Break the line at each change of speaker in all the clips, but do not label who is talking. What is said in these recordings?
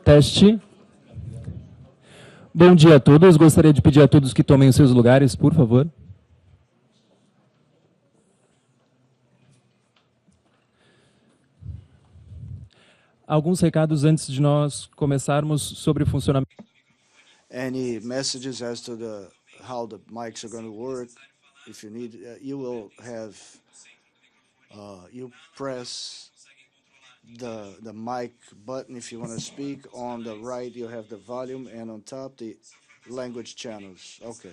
Teste. Bom dia a todos. Gostaria de pedir a todos que tomem os seus lugares, por favor. Alguns recados antes de nós começarmos sobre o funcionamento.
Any messages as to how the mics are going to work? If you need, you will have. You press the mic button if you want to speak. On the right, you have the volume, and on top, the language channels. Okay.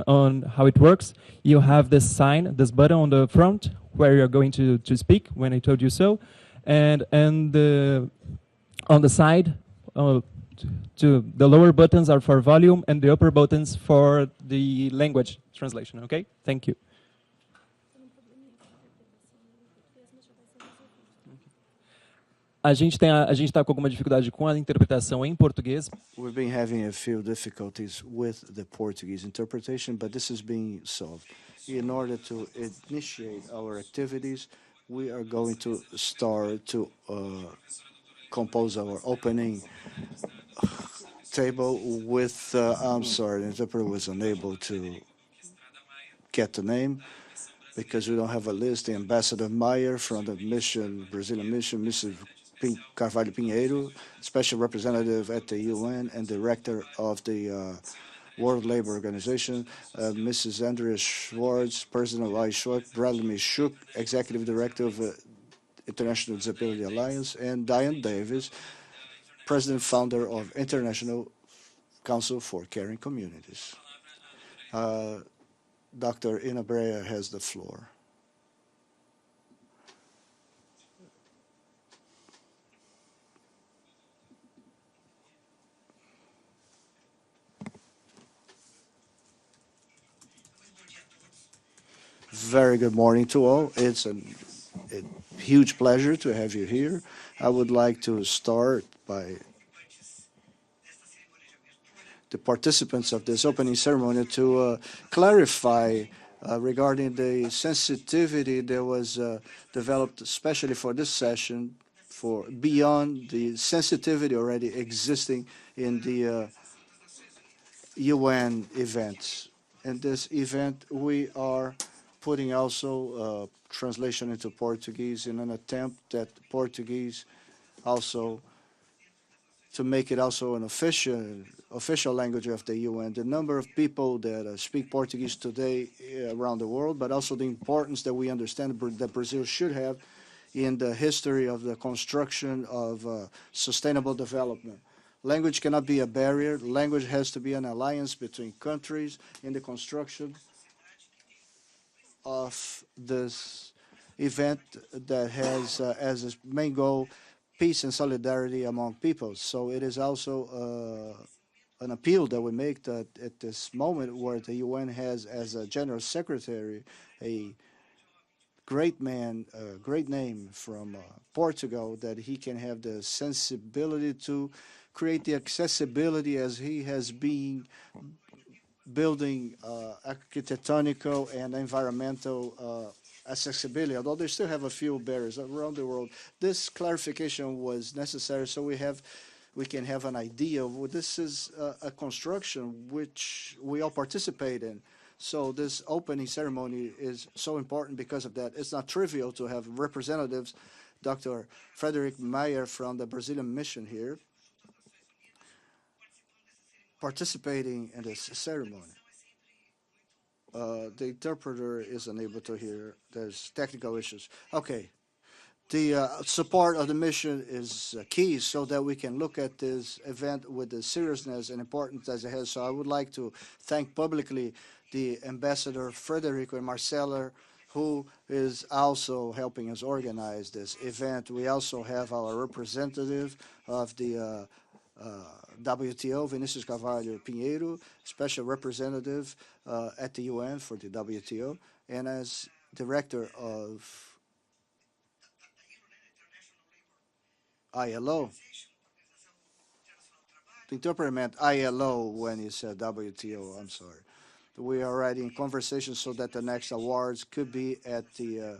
On how it works, you have this sign, this button on the front where you're going to speak when I told you so, and on the side, to the lower buttons are for volume and the upper buttons for the language translation. Okay, thank you. A gente está com alguma dificuldade com a interpretação em português.
We've been having a few difficulties with the Portuguese interpretation, but this is being solved. In order to initiate our activities, we are going to start to compose our opening table with, I'm sorry, the interpreter was unable to get the name because we don't have a list. The Ambassador Meyer from the mission, Brazilian mission, Mrs. Carvalho Pinheiro, Special Representative at the UN and Director of the World Labor Organization, Mrs. Andrea Schwartz, President of ISHWAC, Bradley Mishuk, Executive Director of International Disability Alliance, and Diane Davis, President Founder of International Council for Caring Communities. Dr. Ina Brea has the floor. Very good morning to all. It's a huge pleasure to have you here. I would like to start by the participants of this opening ceremony to clarify regarding the sensitivity that was developed especially for this session for beyond the sensitivity already existing in the UN events. In this event, we are putting also translation into Portuguese in an attempt at Portuguese also to make it also an official language of the UN. The number of people that speak Portuguese today around the world, but also the importance that we understand that Brazil should have in the history of the construction of sustainable development. Language cannot be a barrier. Language has to be an alliance between countries in the construction of this event that has as its main goal peace and solidarity among people. So it is also an appeal that we make that at this moment where the UN has as a general secretary a great man, a great name from Portugal, that he can have the sensibility to create the accessibility as he has been building architectonical and environmental accessibility, although they still have a few barriers around the world. This clarification was necessary so we can have an idea of this is a construction which we all participate in. So this opening ceremony is so important because of that. It's not trivial to have representatives, Dr. Frederick Meyer from the Brazilian mission here, participating in this ceremony. The interpreter is unable to hear. There's technical issues. Okay. The support of the mission is key so that we can look at this event with the seriousness and importance as it has. So I would like to thank publicly the Ambassador Frederico and Marcela, who is also helping us organize this event. We also have our representative of the WTO, Vinicius Carvalho Pinheiro, special representative at the UN for the WTO, and as director of ILO. The interpreter meant ILO when he said WTO, I'm sorry. We are already in conversation so that the next awards could be at the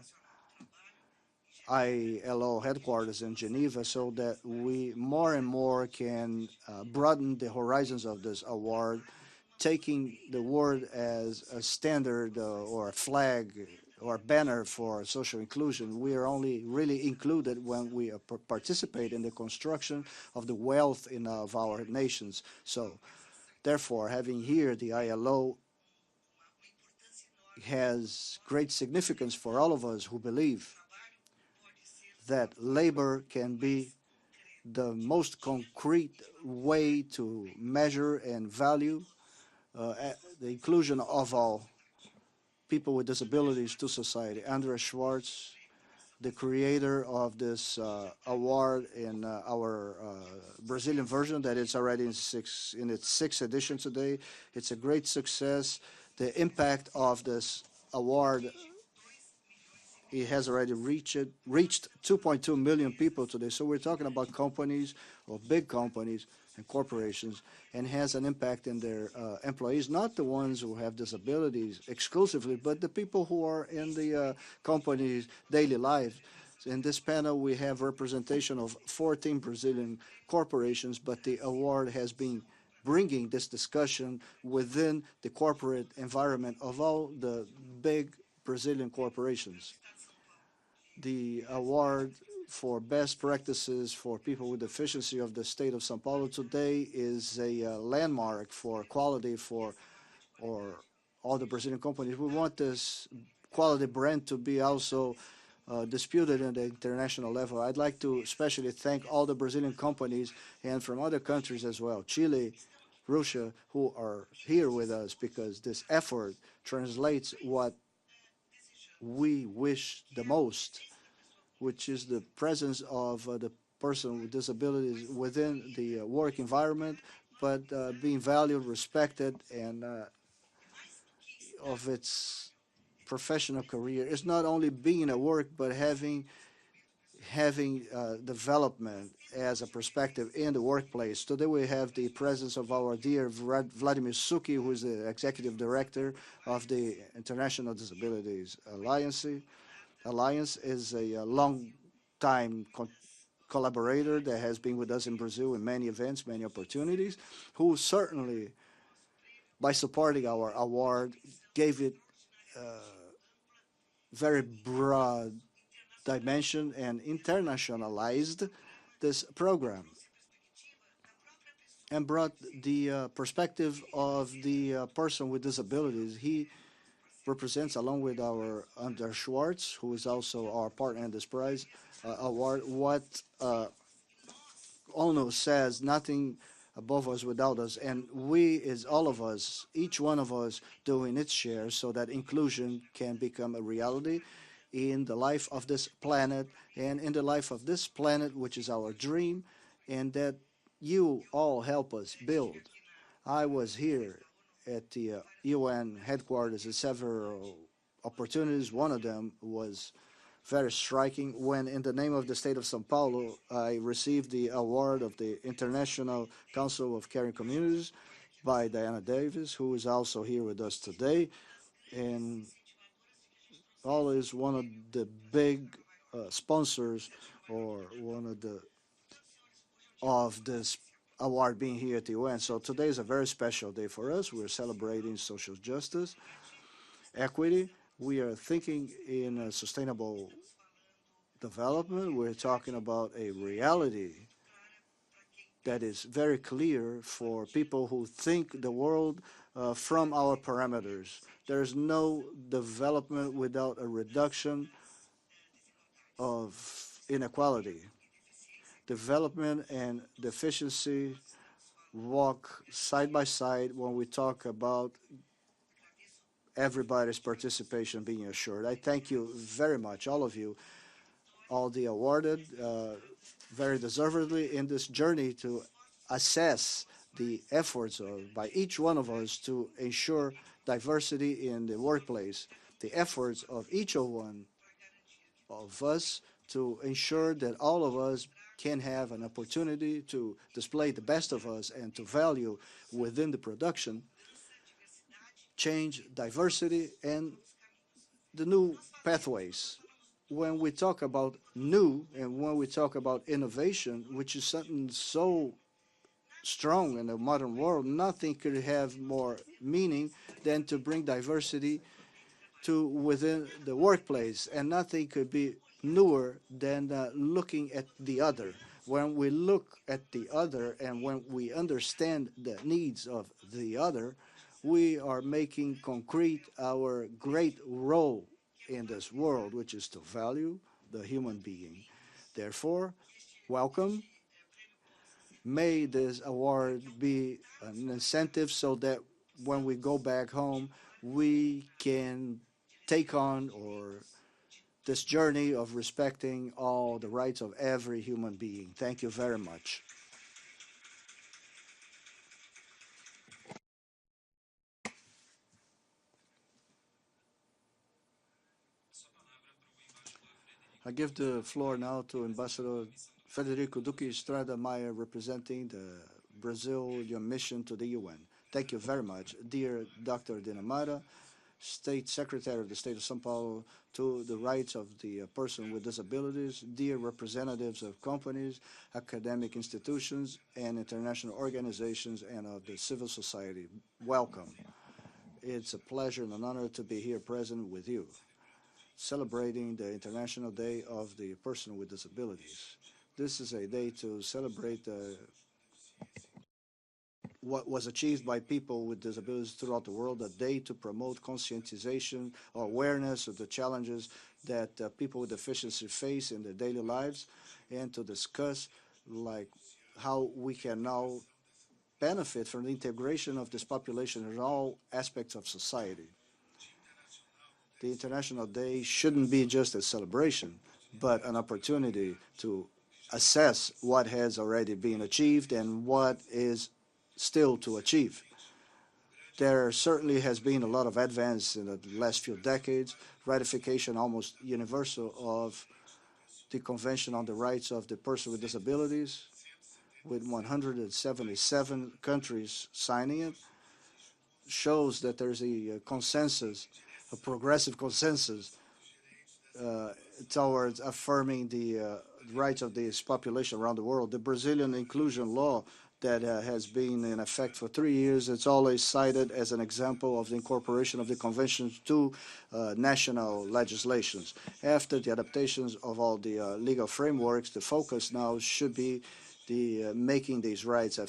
ILO headquarters in Geneva so that we more and more can broaden the horizons of this award, taking the word as a standard or a flag or a banner for social inclusion. We are only really included when we participate in the construction of the wealth of our nations. So, therefore, having here the ILO has great significance for all of us who believe that labor can be the most concrete way to measure and value the inclusion of all people with disabilities to society. Andrea Schwartz, the creator of this award in our Brazilian version that is already in its sixth edition today. It's a great success. The impact of this award, it has already reached 2.2 million people today. So we're talking about companies or big companies and corporations, and has an impact in their employees, not the ones who have disabilities exclusively, but the people who are in the company's daily life. In this panel, we have representation of 14 Brazilian corporations, but the award has been bringing this discussion within the corporate environment of all the big Brazilian corporations. The award for best practices for people with deficiency of the state of São Paulo today is a landmark for quality for or all the Brazilian companies. We want this quality brand to be also disputed in the international level. I'd like to especially thank all the Brazilian companies and from other countries as well, Chile, Russia, who are here with us because this effort translates what we wish the most, which is the presence of the person with disabilities within the work environment, but being valued, respected, and of its professional career. It's not only being at work, but having development as a perspective in the workplace. Today we have the presence of our dear Vladimir Suki, who is the executive director of the International Disabilities Alliance. Alliance is a long time collaborator that has been with us in Brazil in many events, many opportunities, who certainly, by supporting our award, gave it very broad dimension and internationalized this program and brought the perspective of the person with disabilities. He represents, along with our Under Schwartz, who is also our partner in this prize award, what Ono says, nothing above us without us. And we is all of us, each one of us doing its share so that inclusion can become a reality in the life of this planet and in the life of this planet, which is our dream, and that you all help us build. I was here at the UN headquarters at several opportunities. One of them was very striking when, in the name of the state of São Paulo, I received the award of the International Council of Caring Communities by Diana Davis, who is also here with us today. And always one of the big sponsors or one of this award being here at the UN. So today is a very special day for us. We're celebrating social justice, equity. We are thinking in a sustainable development. We're talking about a reality that is very clear for people who think the world from our parameters. There's no development without a reduction of inequality. Development and deficiency walk side by side when we talk about everybody's participation being assured. I thank you very much, all of you, all the awarded, very deservedly in this journey to assess the efforts by each one of us to ensure diversity in the workplace, the efforts of each one of us to ensure that all of us can have an opportunity to display the best of us and to value within the production change, diversity, and the new pathways when we talk about new and when we talk about innovation, which is something so strong in the modern world, nothing could have more meaning than to bring diversity to within the workplace, and nothing could be newer than looking at the other. When we look at the other and when we understand the needs of the other, we are making concrete our great role in this world, which is to value the human being. Therefore, welcome. May this award be an incentive so that when we go back home, we can take on or this journey of respecting all the rights of every human being. Thank you very much. I give the floor now to Ambassador Federico Duque Estrada Maia, representing the Brazilian mission to the UN. Thank you very much. Dear Dr. Dinamara, State Secretary of the State of São Paulo, to the rights of the person with disabilities, dear representatives of companies, academic institutions, and international organizations and of the civil society, welcome. It's a pleasure and an honor to be here present with you, celebrating the International Day of the Person with Disabilities. This is a day to celebrate what was achieved by people with disabilities throughout the world, a day to promote conscientization or awareness of the challenges that people with deficiency face in their daily lives, and to discuss like how we can now benefit from the integration of this population in all aspects of society. The International Day shouldn't be just a celebration, but an opportunity to assess what has already been achieved and what is still to achieve. There certainly has been a lot of advance in the last few decades, ratification almost universal of the Convention on the Rights of the Person with Disabilities, with 177 countries signing it, shows that there's a consensus, a progressive consensus towards affirming the rights of this population around the world. The Brazilian inclusion law that has been in effect for 3 years, it's always cited as an example of the incorporation of the conventions to national legislations. After the adaptations of all the legal frameworks, the focus now should be the making these rights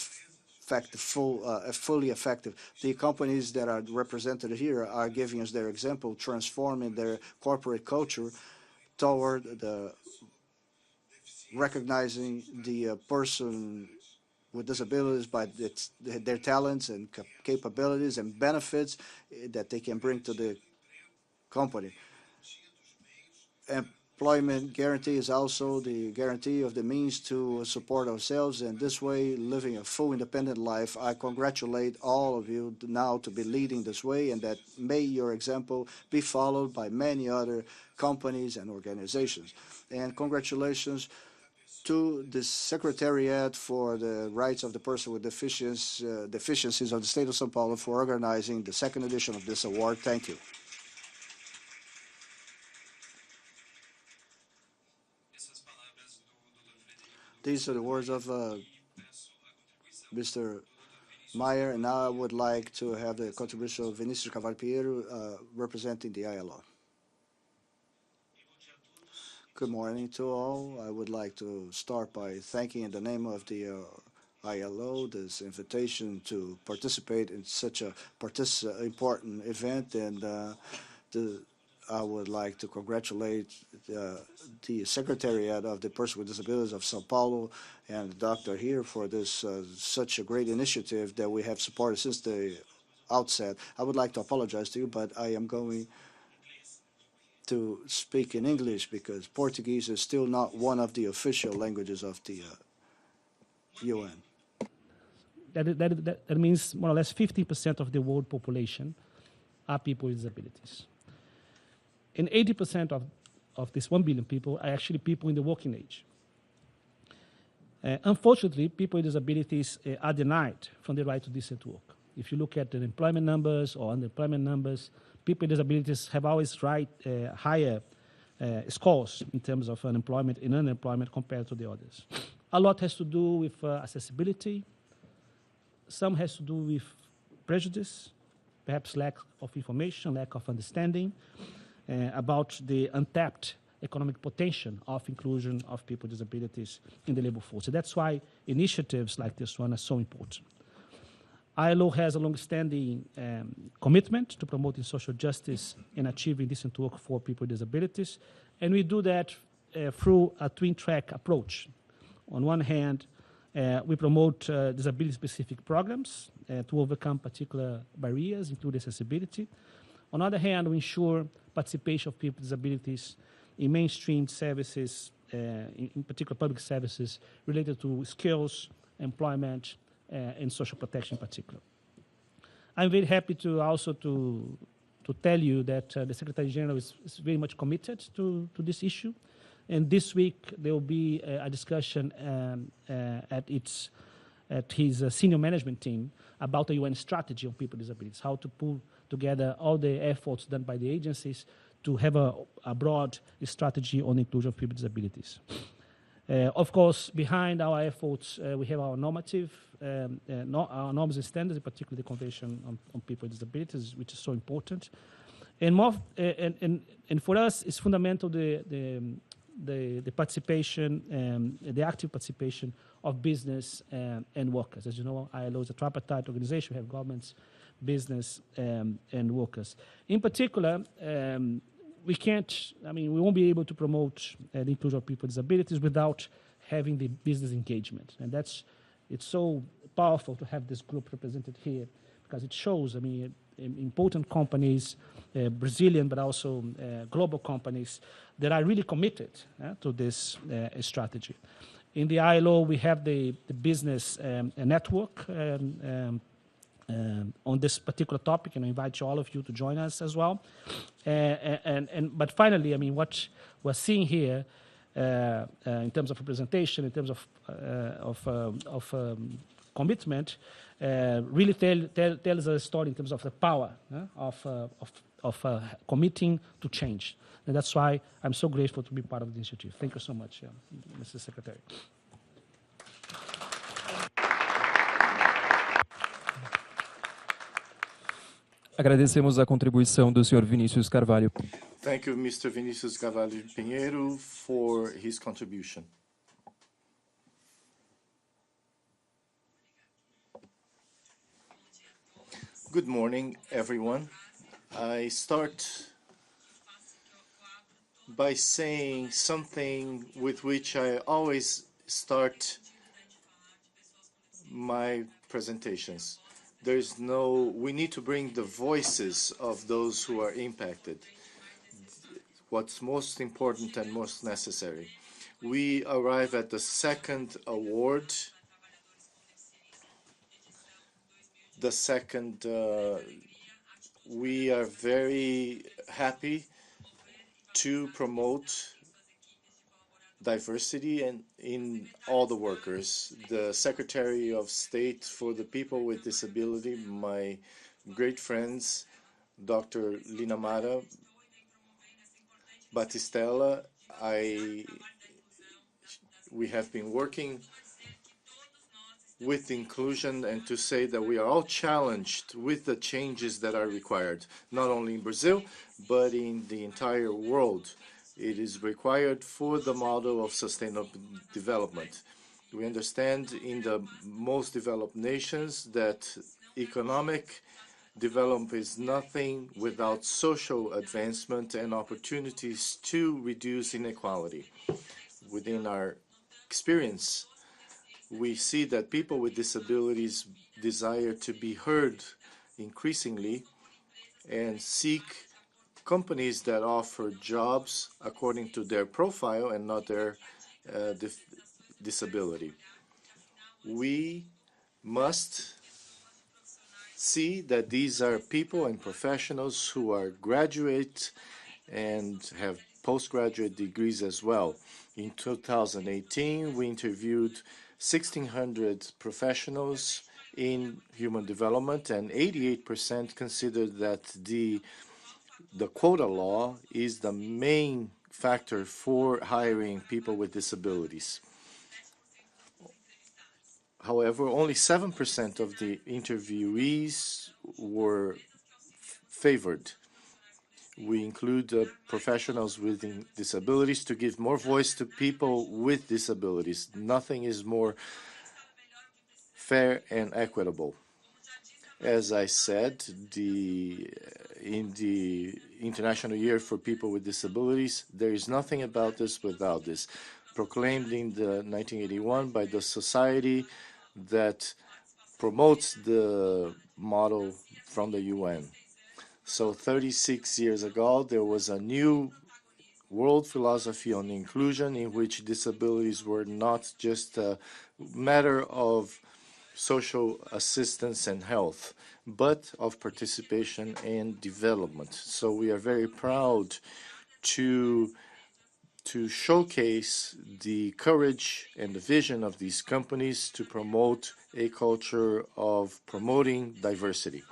fully effective. The companies that are represented here are giving us their example, transforming their corporate culture toward the recognizing the person with disabilities by their talents and capabilities and benefits that they can bring to the company. Employment guarantee is also the guarantee of the means to support ourselves, and this way living a full independent life. I congratulate all of you now to be leading this way, and that may your example be followed by many other companies and organizations. And congratulations to the Secretariat for the Rights of the Person with Deficiencies of the State of São Paulo for organizing the second edition of this award. Thank you. These are the words of Mr. Meyer, and now I would like to have the contribution of Vinicius Carvalho Pinheiro representing the ILO. Good morning to all. I would like to start by thanking in the name of the ILO this invitation to participate in such a important event, and I would like to congratulate the Secretariat of the Person with Disabilities of São Paulo and the doctor here for this such a great initiative that we have supported since the outset. I would like to apologize to you, but I am going to speak in English because Portuguese is still not one of the official languages of the UN.
That means more or less 50% of the world population are people with disabilities. And 80% of this 1 billion people are actually people in the working age. Unfortunately, people with disabilities are denied from the right to decent work. If you look at the employment numbers or unemployment numbers, people with disabilities have always higher scores in terms of unemployment and unemployment compared to the others. A lot has to do with accessibility. Some has to do with prejudice, perhaps lack of information, lack of understanding about the untapped economic potential of inclusion of people with disabilities in the labor force. So that's why initiatives like this one are so important. ILO has a long-standing commitment to promoting social justice and achieving decent work for people with disabilities, and we do that through a twin-track approach. On one hand, we promote disability-specific programs to overcome particular barriers, including accessibility. On the other hand, we ensure participation of people with disabilities in mainstream services, in particular public services related to skills, employment, and social protection in particular. I'm very happy to also to tell you that the Secretary General is very much committed to this issue. And this week there will be a discussion at his senior management team about the UN strategy on people with disabilities, how to pull together all the efforts done by the agencies to have a broad strategy on inclusion of people with disabilities. Of course, behind our efforts, we have our normative, our norms and standards, particularly the Convention on People with Disabilities, which is so important. And for us, it's fundamental the participation, the active participation of business and workers. As you know, ILO is a tripartite organization. We have governments, business, and workers. In particular, we won't be able to promote the inclusion of people with disabilities without having the business engagement. And it's so powerful to have this group represented here because it shows, important companies, Brazilian, but also global companies that are really committed to this strategy. In the ILO, we have the business network on this particular topic, and I invite all of you to join us as well. But finally, what we're seeing here in terms of representation, in terms of commitment, really tells a story in terms of the power of committing to change. And that's why I'm so grateful to be part of the initiative. Thank you so much, Mr. Secretary.
Agradecemos a contribuição do Sr. Vinícius Carvalho.
Thank you, Mr. Vinicius Carvalho Pinheiro, for his contribution. Good morning, everyone. I start by saying something with which I always start my presentations. We need to bring the voices of those who are impacted. What's most important and most necessary. We arrive at the second award. We are very happy to promote diversity in all the workers. The Secretary of State for the People with Disability, my great friends, Dr. Linamara Batistella, we have been working with inclusion and to say that we are all challenged with the changes that are required, not only in Brazil, but in the entire world. It is required for the model of sustainable development. We understand in the most developed nations that economic development is nothing without social advancement and opportunities to reduce inequality. Within our experience, we see that people with disabilities desire to be heard increasingly and seek companies that offer jobs according to their profile and not their disability. We must see that these are people and professionals who are graduate and have postgraduate degrees as well. In 2018, we interviewed 1,600 professionals in human development, and 88% considered that the quota law is the main factor for hiring people with disabilities. However, only 7% of the interviewees were favored. We include professionals with disabilities to give more voice to people with disabilities. Nothing is more fair and equitable. As I said, in the International Year for People with Disabilities, there is nothing about this without this. Proclaimed in the 1981 by the society that promotes the model from the UN. So 36 years ago, there was a new world philosophy on inclusion in which disabilities were not just a matter of social assistance and health, but of participation and development. So we are very proud to showcase the courage and the vision of these companies to promote a culture of promoting diversity,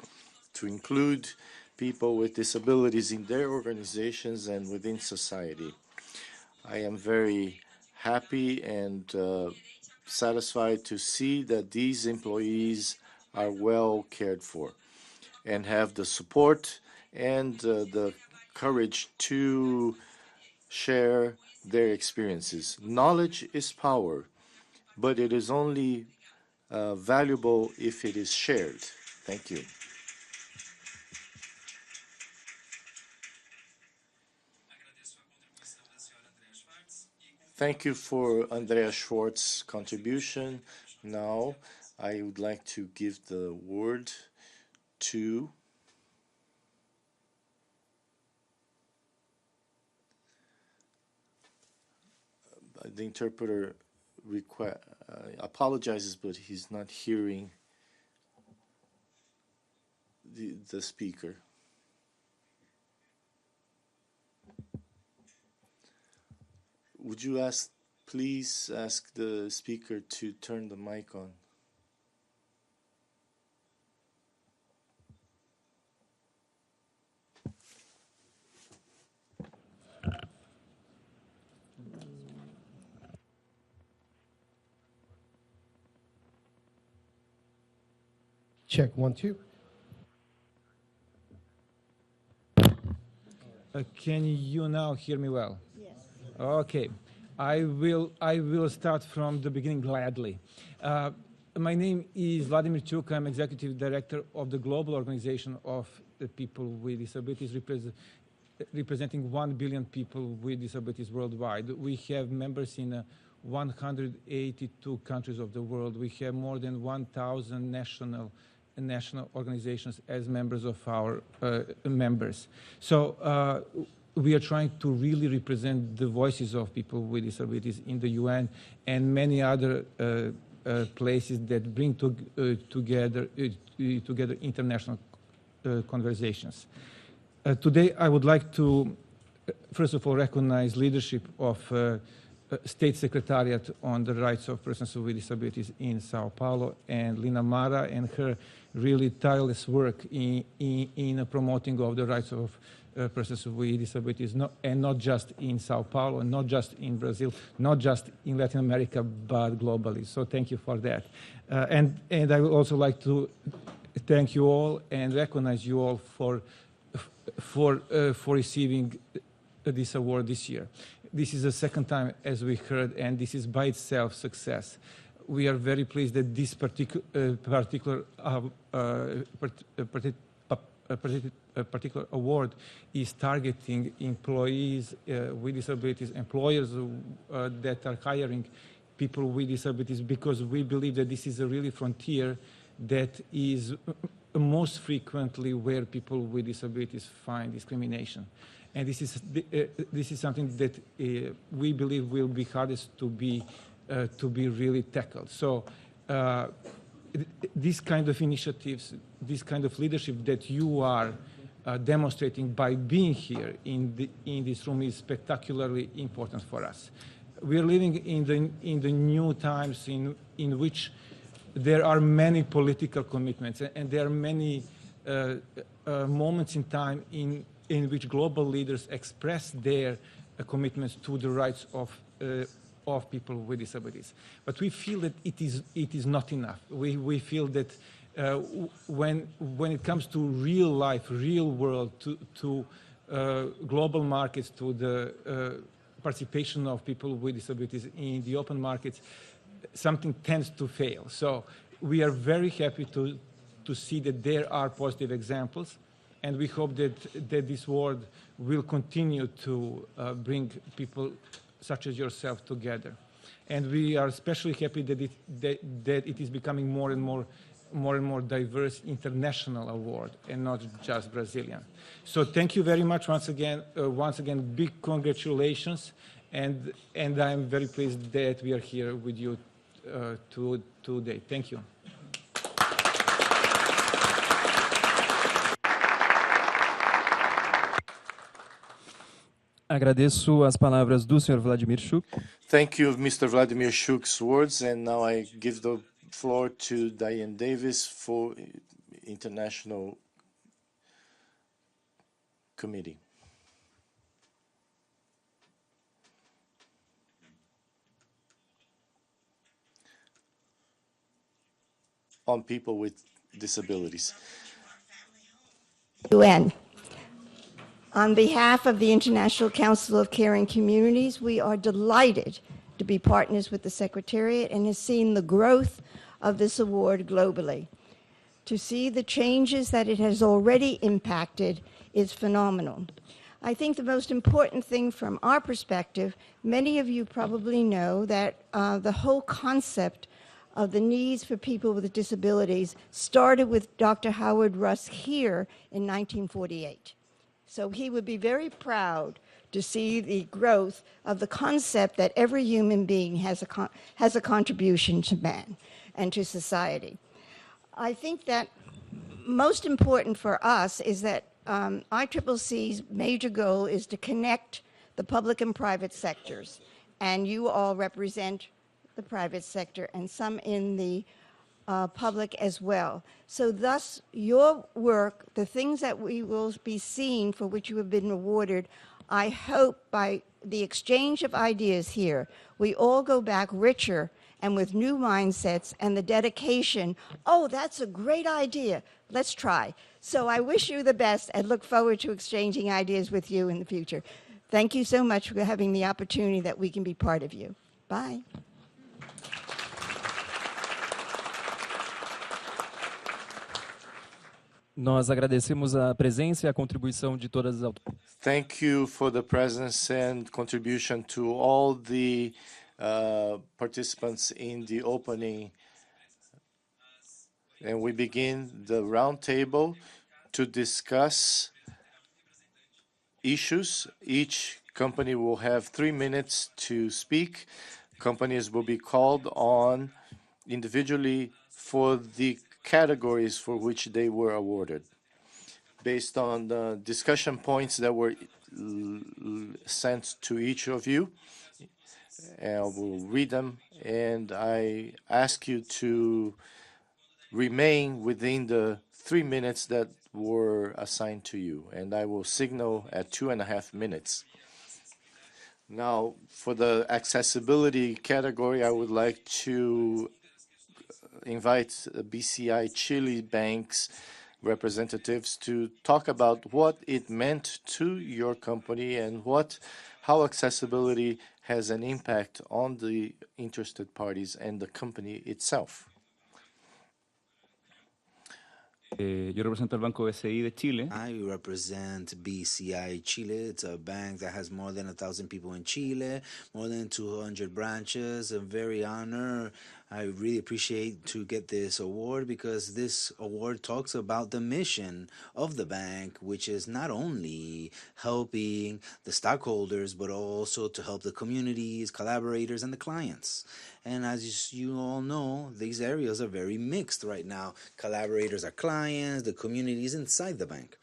to include people with disabilities in their organizations and within society. I am very happy and satisfied to see that these employees are well cared for and have the support and the courage to share their experiences. Knowledge is power, but it is only valuable if it is shared. Thank you. Thank you for Andrea Schwartz's contribution. Now, I would like to give the word to the interpreter apologizes, but he's not hearing the speaker. Would you please ask the speaker to turn the mic on?
Check 1, 2.
Can you now hear me well? Yes. Okay. I will start from the beginning gladly. My name is Vladimir Chuk. I'm Executive Director of the Global Organization of People with Disabilities, representing 1 billion people with disabilities worldwide. We have members in 182 countries of the world. We have more than 1,000 national organizations as members of our members. So we are trying to really represent the voices of people with disabilities in the UN and many other places that bring together international conversations. Today, I would like to, first of all, recognize leadership of State Secretariat on the Rights of Persons with Disabilities in Sao Paulo, and Lina Mara and her really tireless work in promoting of the rights of persons with disabilities, and not just in Sao Paulo, and not just in Brazil, not just in Latin America, but globally. So thank you for that. And I would also like to thank you all and recognize you all for receiving this award this year. This is the second time, as we heard, and this is by itself success. We are very pleased that this particular award is targeting employees with disabilities, employers that are hiring people with disabilities, because we believe that this is a really frontier that is most frequently where people with disabilities find discrimination. And this is something that we believe will be hardest to be really tackled. So these kind of initiatives, this kind of leadership that you are demonstrating by being here in this room is spectacularly important for us. We are living in the new times in which there are many political commitments, and there are many moments in time in which global leaders express their commitments to the rights of people with disabilities. But we feel that it is not enough. We feel that when it comes to real life, real world, to global markets, to the participation of people with disabilities in the open markets, something tends to fail. So we are very happy to see that there are positive examples, and we hope that this world will continue to bring people such as yourself together. And we are especially happy that it is becoming more and more diverse international award and not just Brazilian. So thank you very much once again. Big congratulations, and I'm very pleased that we are here with you today. Thank you.
Agradeço as palavras do Sr. Vladimir Shuk.
Thank you, Mr. Vladimir Shuk's words, and now I give the floor to Diane Davis for International Committee. On people with disabilities.
UN. On behalf of the International Council of Caring Communities, we are delighted to be partners with the Secretariat and have seen the growth of this award globally. To see the changes that it has already impacted is phenomenal. I think the most important thing from our perspective, many of you probably know that the whole concept of the needs for people with disabilities started with Dr. Howard Rusk here in 1948. So he would be very proud to see the growth of the concept that every human being has a contribution to man and to society. I think that most important for us is that ICCC's major goal is to connect the public and private sectors, and you all represent the private sector and some in the public as well. So thus, your work, the things that we will be seeing for which you have been awarded, I hope by the exchange of ideas here, we all go back richer and with new mindsets and the dedication, oh, that's a great idea, let's try. So I wish you the best and look forward to exchanging ideas with you in the future. Thank you so much for having the opportunity that we can be part of you. Bye.
Nós agradecemos a presença e a contribuição de todas as autoridades.
Thank you for the presence and contribution to all the participants in the opening. And we begin the roundtable to discuss issues. Each company will have 3 minutes to speak. Companies will be called on individually for the categories for which they were awarded. Based on the discussion points that were sent to each of you, I will read them, and I ask you to remain within the 3 minutes that were assigned to you, and I will signal at 2.5 minutes. Now, for the accessibility category, I would like to invite BCI Chile Bank's representatives to talk about what it meant to your company and how accessibility has an impact on the interested parties and the company itself.
Yo represento al Banco BCI de Chile.
I represent BCI Chile. It's a bank that has more than 1,000 people in Chile, more than 200 branches. I'm very honored. I really appreciate to get this award because this award talks about the mission of the bank, which is not only helping the stockholders, but also to help the communities, collaborators, and the clients. And as you all know, these areas are very mixed right now. Collaborators are clients, the communities inside the bank.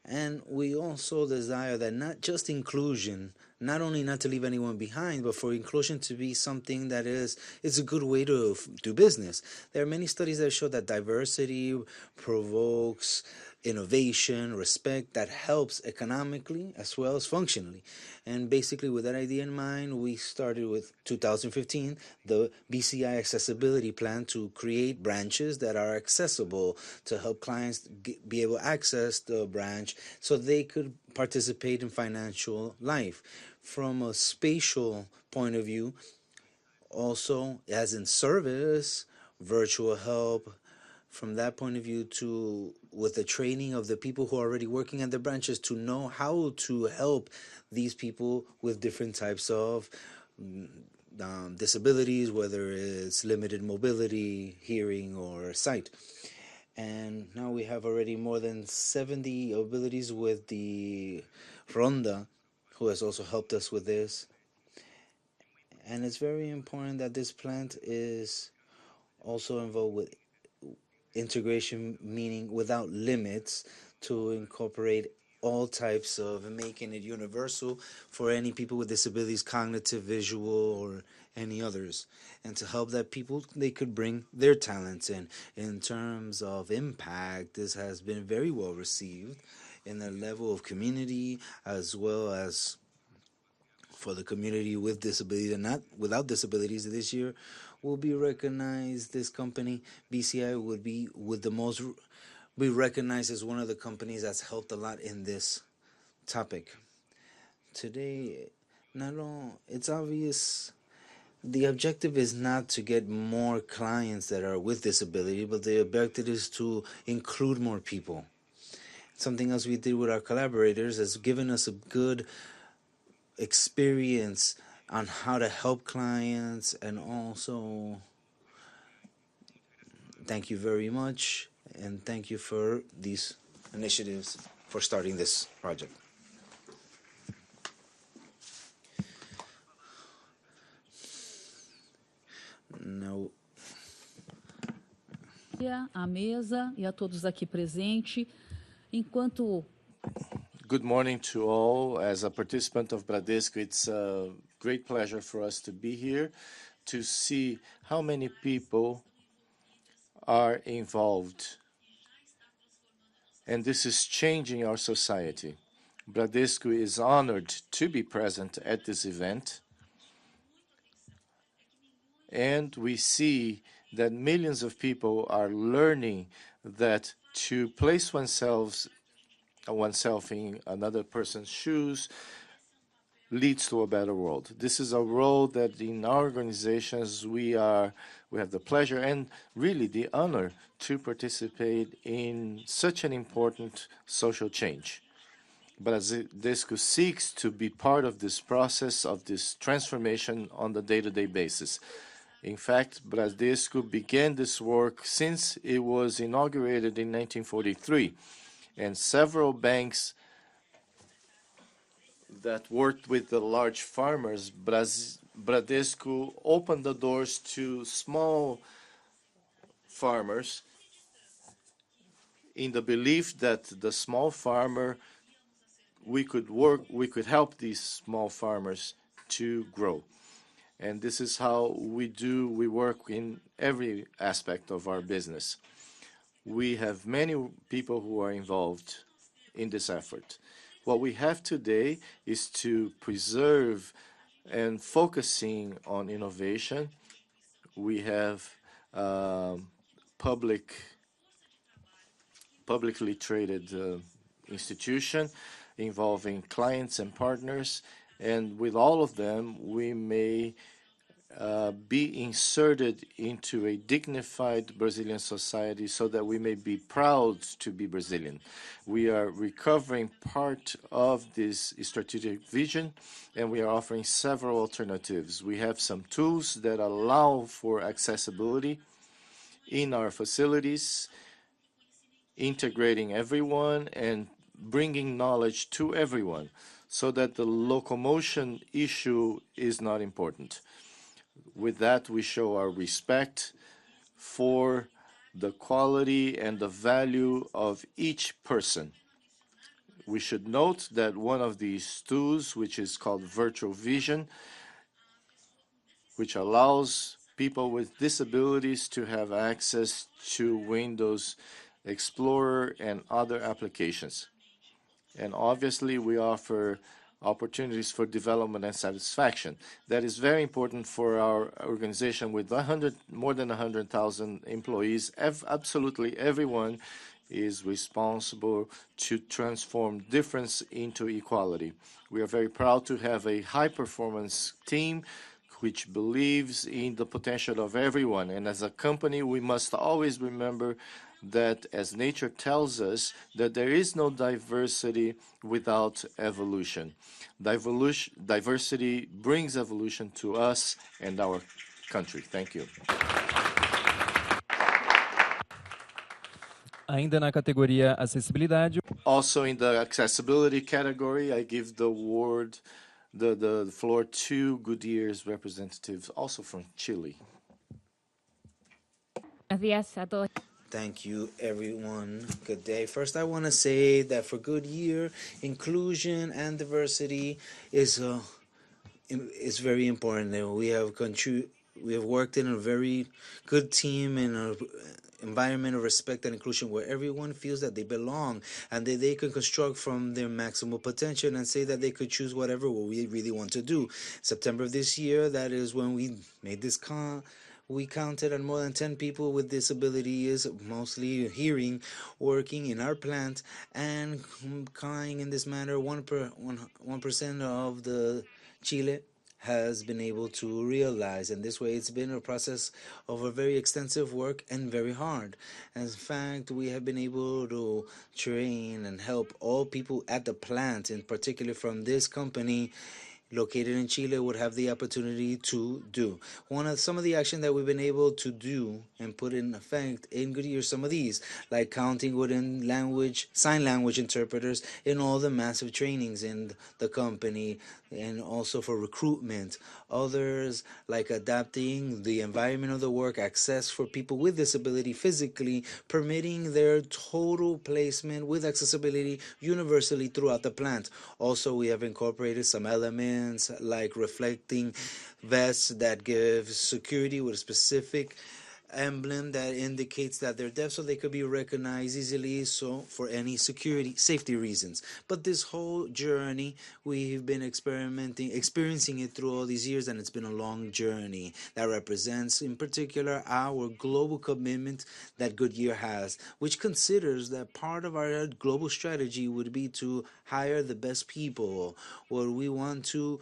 And we also desire that not just inclusion, not only not to leave anyone behind, but for inclusion to be something that it's a good way to do business. There are many studies that show that diversity provokes innovation, respect that helps economically as well as functionally. And basically, with that idea in mind, we started with 2015 the BCI Accessibility Plan to create branches that are accessible to help clients be able to access the branch so they could participate in financial life. From a spatial point of view, also as in service, virtual help, from that point of view, to with the training of the people who are already working at the branches to know how to help these people with different types of disabilities, whether it's limited mobility, hearing, or sight. And now we have already more than 70 abilities with the Ronda, who has also helped us with this. And it's very important that this plant is also involved with integration, meaning without limits, to incorporate all types of and making it universal for any people with disabilities, cognitive, visual, or any others, and to help that people they could bring their talents in. In terms of impact, this has been very well received in the level of community as well as for the community with disabilities and not without disabilities. This year will be recognized. This company BCI would be with the most be recognized as one of the companies that's helped a lot in this topic. Today, not all, it's obvious the objective is not to get more clients that are with disability, but the objective is to include more people. Something else we did with our collaborators has given us a good experience on how to help clients. And also thank you very much, and thank you for these initiatives for starting this project. Now,
à mesa e a todos aqui presentes. Enquanto
Good morning to all. As a participant of Bradesco, it's a great pleasure for us to be here to see how many people are involved. And this is changing our society. Bradesco is honored to be present at this event. And we see that millions of people are learning that to place oneself in another person's shoes leads to a better world. This is a role that in our organizations we have the pleasure and really the honor to participate in such an important social change. Bradesco seeks to be part of this process, of this transformation on the day-to-day basis. In fact, Bradesco began this work since it was inaugurated in 1943, and several banks that worked with the large farmers, Bradesco opened the doors to small farmers in the belief that the small farmer, we could help these small farmers to grow. And this is how we work in every aspect of our business. We have many people who are involved in this effort. What we have today is to preserve and focusing on innovation. We have publicly traded institution involving clients and partners, and with all of them we may be inserted into a dignified Brazilian society so that we may be proud to be Brazilian. We are recovering part of this strategic vision, and we are offering several alternatives. We have some tools that allow for accessibility in our facilities, integrating everyone and bringing knowledge to everyone so that the locomotion issue is not important. With that, we show our respect for the quality and the value of each person. We should note that one of these tools, which is called virtual vision, which allows people with disabilities to have access to Windows Explorer, and other applications. And obviously, we offer opportunities for development and satisfaction. That is very important for our organization with more than 100,000 employees. Absolutely everyone is responsible to transform difference into equality. We are very proud to have a high-performance team which believes in the potential of everyone. And as a company, we must always remember that as nature tells us that there is no diversity without evolution. Diversity brings evolution to us and our country. Thank you.
Ainda na categoria acessibilidade.
Also in the accessibility category, I give the floor to Goodyear's representatives, also from Chile.
Thank you, everyone. Good day. First, I want to say that for Goodyear, inclusion and diversity is very important. And we have worked in a very good team in an environment of respect and inclusion where everyone feels that they belong and that they can construct from their maximal potential and say that they could choose whatever we really want to do. September of this year, that is when we made this we counted on more than 10 people with disabilities, mostly hearing, working in our plant and complying in this manner. 1% of the Chile has been able to realize. And this way, it's been a process of a very extensive work and very hard. In fact, we have been able to train and help all people at the plant, in particular from this company, located in Chile, would have the opportunity to do. Some of the action that we've been able to do and put in effect in Goodyear, some of these, like counting within sign language interpreters in all the massive trainings in the company, and also for recruitment. Others, like adapting the environment of the work, access for people with disability physically, permitting their total placement with accessibility universally throughout the plant. Also, we have incorporated some elements like reflecting vests that give security with a specific emblem that indicates that they're deaf so they could be recognized easily, so for any safety reasons. But this whole journey, we've been experiencing it through all these years, and it's been a long journey that represents in particular our global commitment that Goodyear has, which considers that part of our global strategy would be to hire the best people. What we want to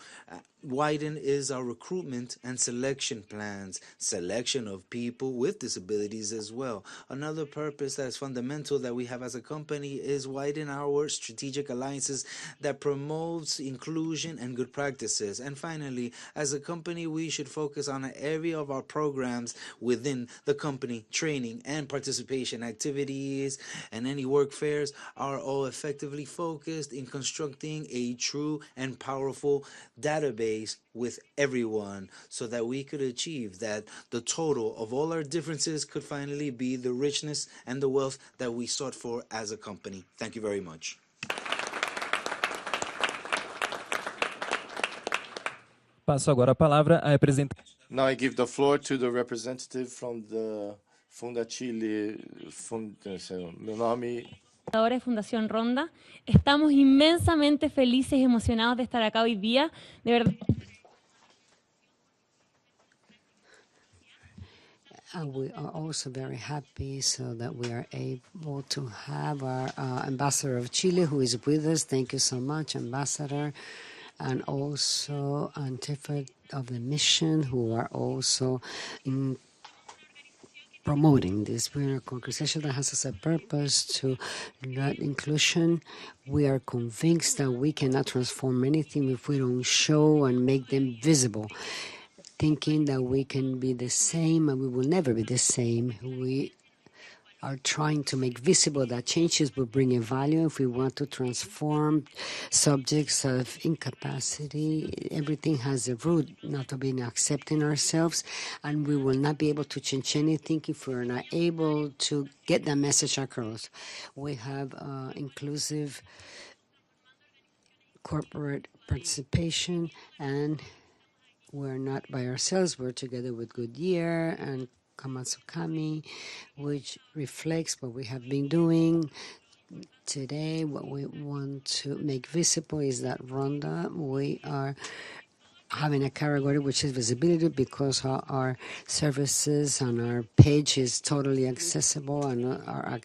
widen is our recruitment and selection plans, selection of people with disabilities as well. Another purpose that is fundamental that we have as a company is widen our strategic alliances that promotes inclusion and good practices. And finally, as a company, we should focus on an area of our programs within the company. Training and participation activities and any work fairs are all effectively focused in constructing a true and powerful database with everyone so that we could achieve that the total of all our differences could finally be the richness and the wealth that we sought for as a company. Thank you very much.
Passo agora a palavra à representante.
Now I give the floor to the representative from the Funda Chile Fundación. Meu nome
de Fundación Ronda. Estamos inmensamente felices y emocionados de estar acá hoy día. De verdad.
We are also very happy so that we are able to have our ambassador of Chile who is with us. Thank you so much, Ambassador. And also Untitled of the Mission who are also promoting this. We're a organization that has as a purpose to lead inclusion. We are convinced that we cannot transform anything if we don't show and make them visible. Thinking that we can be the same and we will never be the same. We are trying to make visible that changes will bring a value. If we want to transform subjects of incapacity, everything has a root not to being accepting ourselves, and we will not be able to change anything if we're not able to get that message across. We have inclusive corporate participation, and we're not by ourselves. We're together with Goodyear and Kamatsukami, which reflects what we have been doing. Today, what we want to make visible is that Rhonda, we are having a category which is visibility because our services and our page is totally accessible, and our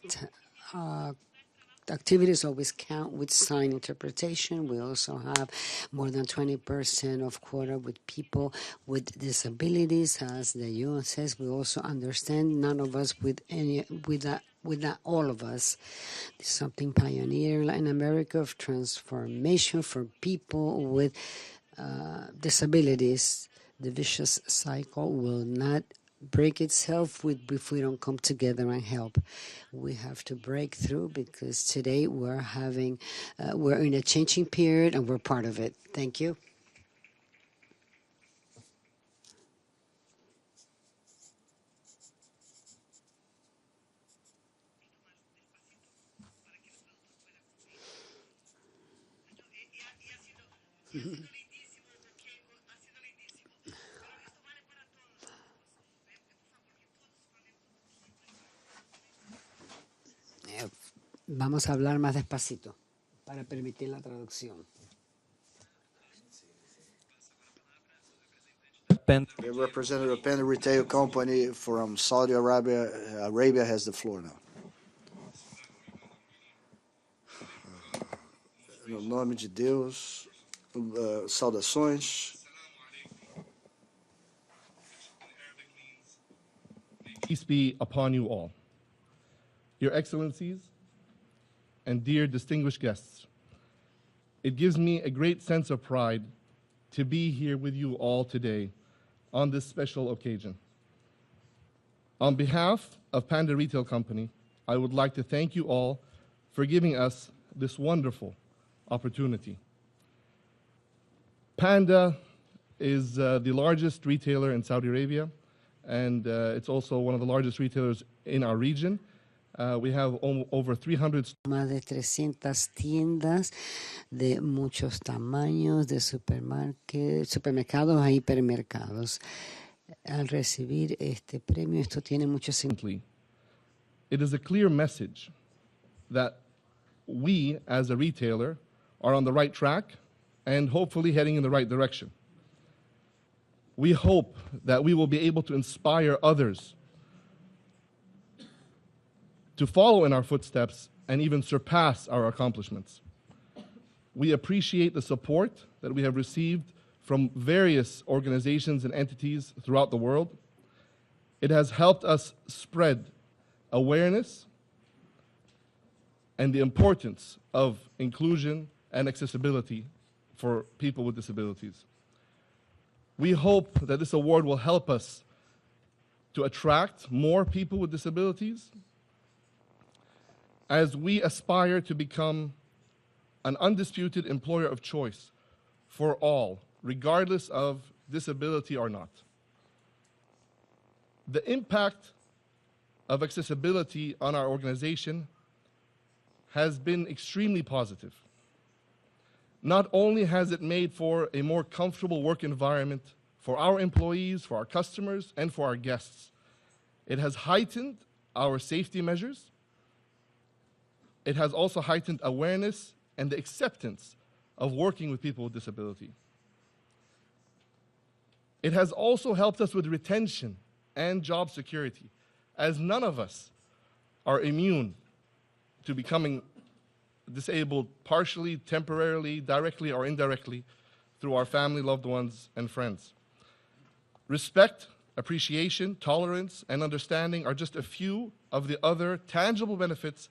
activities always count with sign interpretation. We also have more than 20% of quota with people with disabilities. As the UN says, we also understand none of us with not all of us. This is something pioneer in America of transformation for people with disabilities. The vicious cycle will not break itself if we don't come together and help. We have to break through because today we're in a changing period and we're part of it. Thank you. Vamos a hablar más despacito para permitir la traducción.
The representative of Panda Retail Company from Saudi Arabia, has the floor now. No nome de Deus, saudações.
Peace be upon you all. Your Excellencies and dear distinguished guests, it gives me a great sense of pride to be here with you all today on this special occasion. On behalf of Panda Retail Company, I would like to thank you all for giving us this wonderful opportunity. Panda is the largest retailer in Saudi Arabia, and it's also one of the largest retailers in our region. We have over 300
Más de 300 tiendas de muchos tamaños, de supermercados e hipermercados. Al recibir este premio, esto tiene mucho sentido.
It is a clear message that we, as a retailer, are on the right track and hopefully heading in the right direction. We hope that we will be able to inspire others to follow in our footsteps and even surpass our accomplishments. We appreciate the support that we have received from various organizations and entities throughout the world. It has helped us spread awareness and the importance of inclusion and accessibility for people with disabilities. We hope that this award will help us to attract more people with disabilities as we aspire to become an undisputed employer of choice for all, regardless of disability or not. The impact of accessibility on our organization has been extremely positive. Not only has it made for a more comfortable work environment for our employees, for our customers, and for our guests, it has heightened our safety measures. It has also heightened awareness and the acceptance of working with people with disability. It has also helped us with retention and job security, as none of us are immune to becoming disabled partially, temporarily, directly, or indirectly through our family, loved ones, and friends. Respect, appreciation, tolerance, and understanding are just a few of the other tangible benefits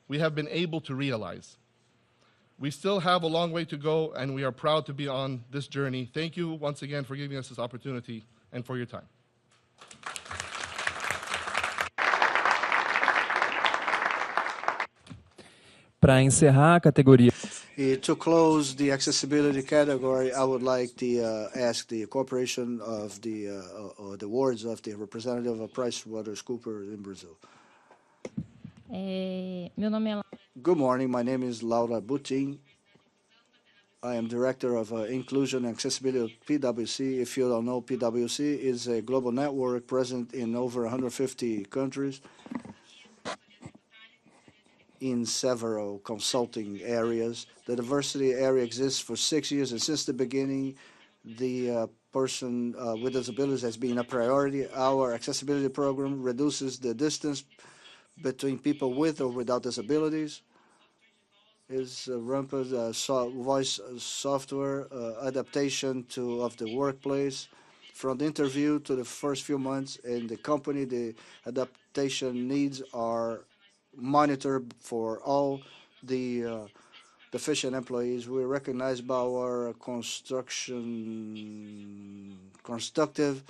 we have been able to realize. We still have a long way to go, and we are proud to be on this journey. Thank you once again for giving us this opportunity and for your time.
Para encerrar a categoria.
To close the accessibility category, I would like to ask the corporation of the words of the representative of PricewaterhouseCoopers in Brazil.
Meu nome é
Good morning. My name is Laura Butin. I am director of Inclusion and Accessibility of PwC. If you don't know, PwC is a global network present in over 150 countries in several consulting areas. The diversity area exists for 6 years, and since the beginning, the person with disabilities has been a priority. Our accessibility program reduces the distance between people with or without disabilities. Is rampant voice software adaptation of the workplace. From the interview to the first few months in the company, the adaptation needs are monitored for all the deficient employees. We recognize by our constructive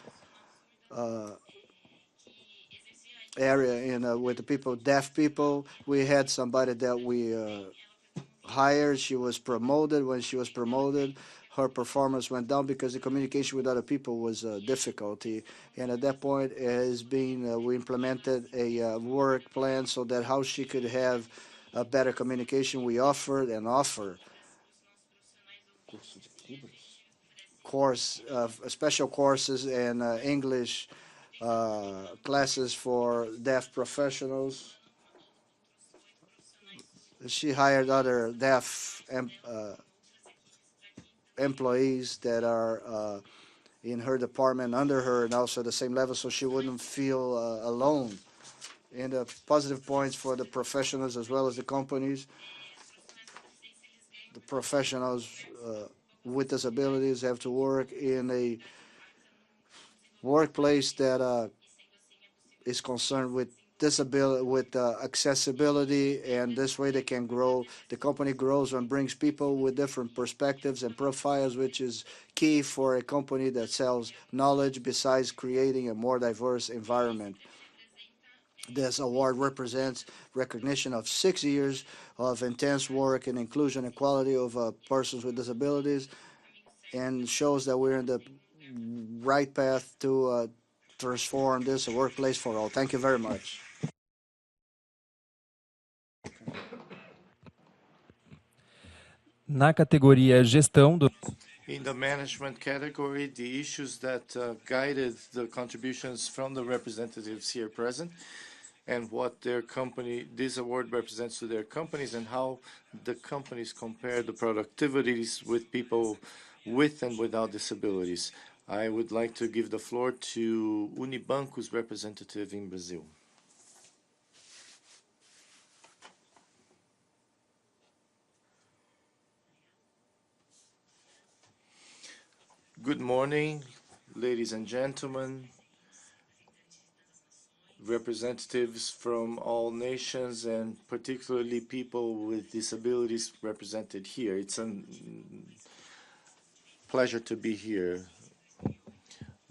area in with the people, deaf people. We had somebody that we hired. She was promoted. When she was promoted, her performance went down because the communication with other people was a difficulty. And at that point, it has been we implemented a work plan so that how she could have a better communication. We offered and offer special courses and English classes for deaf professionals. She hired other deaf employees that are in her department under her and also the same level, so she wouldn't feel alone. And the positive points for the professionals as well as the companies. The professionals with disabilities have to work in a workplace that is concerned with disability, with accessibility, and this way they can grow. The company grows and brings people with different perspectives and profiles, which is key for a company that sells knowledge besides creating a more diverse environment. This award represents recognition of 6 years of intense work in inclusion and equality of persons with disabilities and shows that we're in the right path to transform this workplace for all. Thank you very much.
Na categoria gestão do
In the management category, the issues that guided the contributions from the representatives here present and what their company, this award represents to their companies and how the companies compare the productivities with people with and without disabilities. I would like to give the floor to Unibanco's representative in Brazil. Good morning, ladies and gentlemen, representatives from all nations and particularly people with disabilities represented here. It's a pleasure to be here.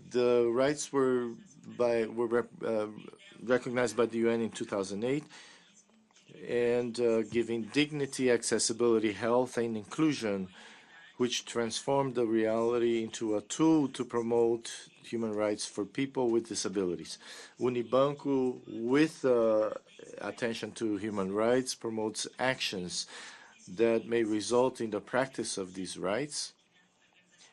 The rights were recognized by the UN in 2008 and giving dignity, accessibility, health, and inclusion, which transformed the reality into a tool to promote human rights for people with disabilities. Unibanco, with attention to human rights, promotes actions that may result in the practice of these rights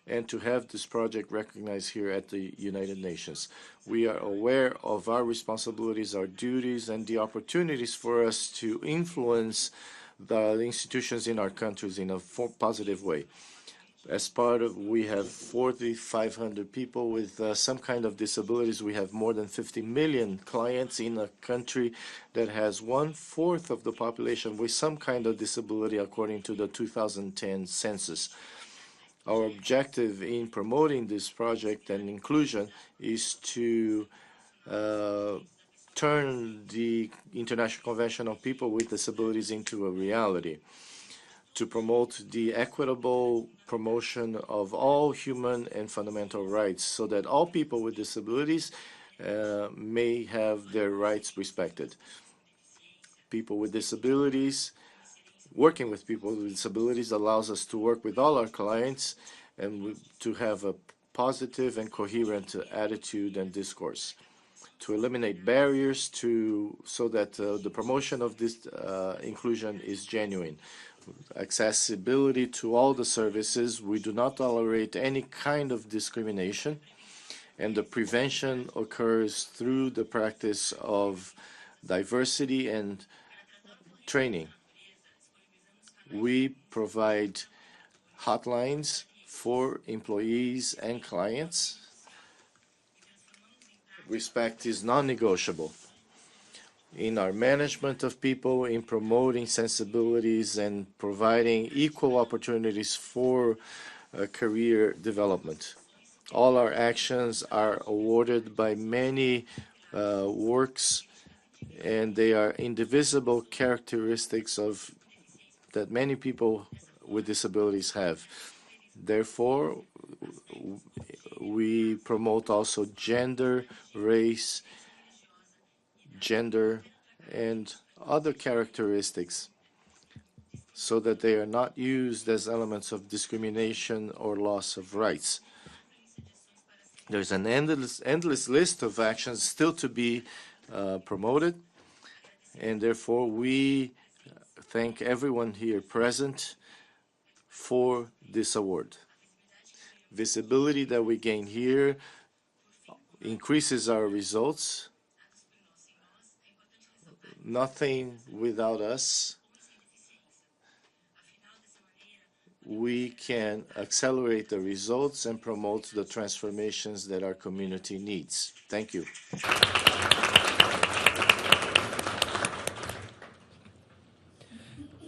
and to have this project recognized here at the United Nations. We are aware of our responsibilities, our duties, and the opportunities for us to influence the institutions in our countries in a positive way. As part of, we have 4,500 people with some kind of disabilities. We have more than 50 million clients in a country that has 1/4 of the population with some kind of disability according to the 2010 census. Our objective in promoting this project and inclusion is to turn the International Convention on People with Disabilities into a reality, to promote the equitable promotion of all human and fundamental rights so that all people with disabilities may have their rights respected. People with disabilities, working with people with disabilities allows us to work with all our clients and to have a positive and coherent attitude and discourse, to eliminate barriers so that the promotion of this inclusion is genuine. accessibility to all the services. We do not tolerate any kind of discrimination, and the prevention occurs through the practice of diversity and training. We provide hotlines for employees and clients. Respect is non-negotiable in our management of people, in promoting sensibilities and providing equal opportunities for career development. All our actions are awarded by many works, and they are indivisible characteristics of that many people with disabilities have. Therefore, we promote also gender, race, gender, and other characteristics so that they are not used as elements of discrimination or loss of rights. There's an endless list of actions still to be promoted, and therefore we thank everyone here present for this award. Visibility that we gain here increases our results. Nothing without us. We can accelerate the results and promote the transformations that our community needs. Thank you.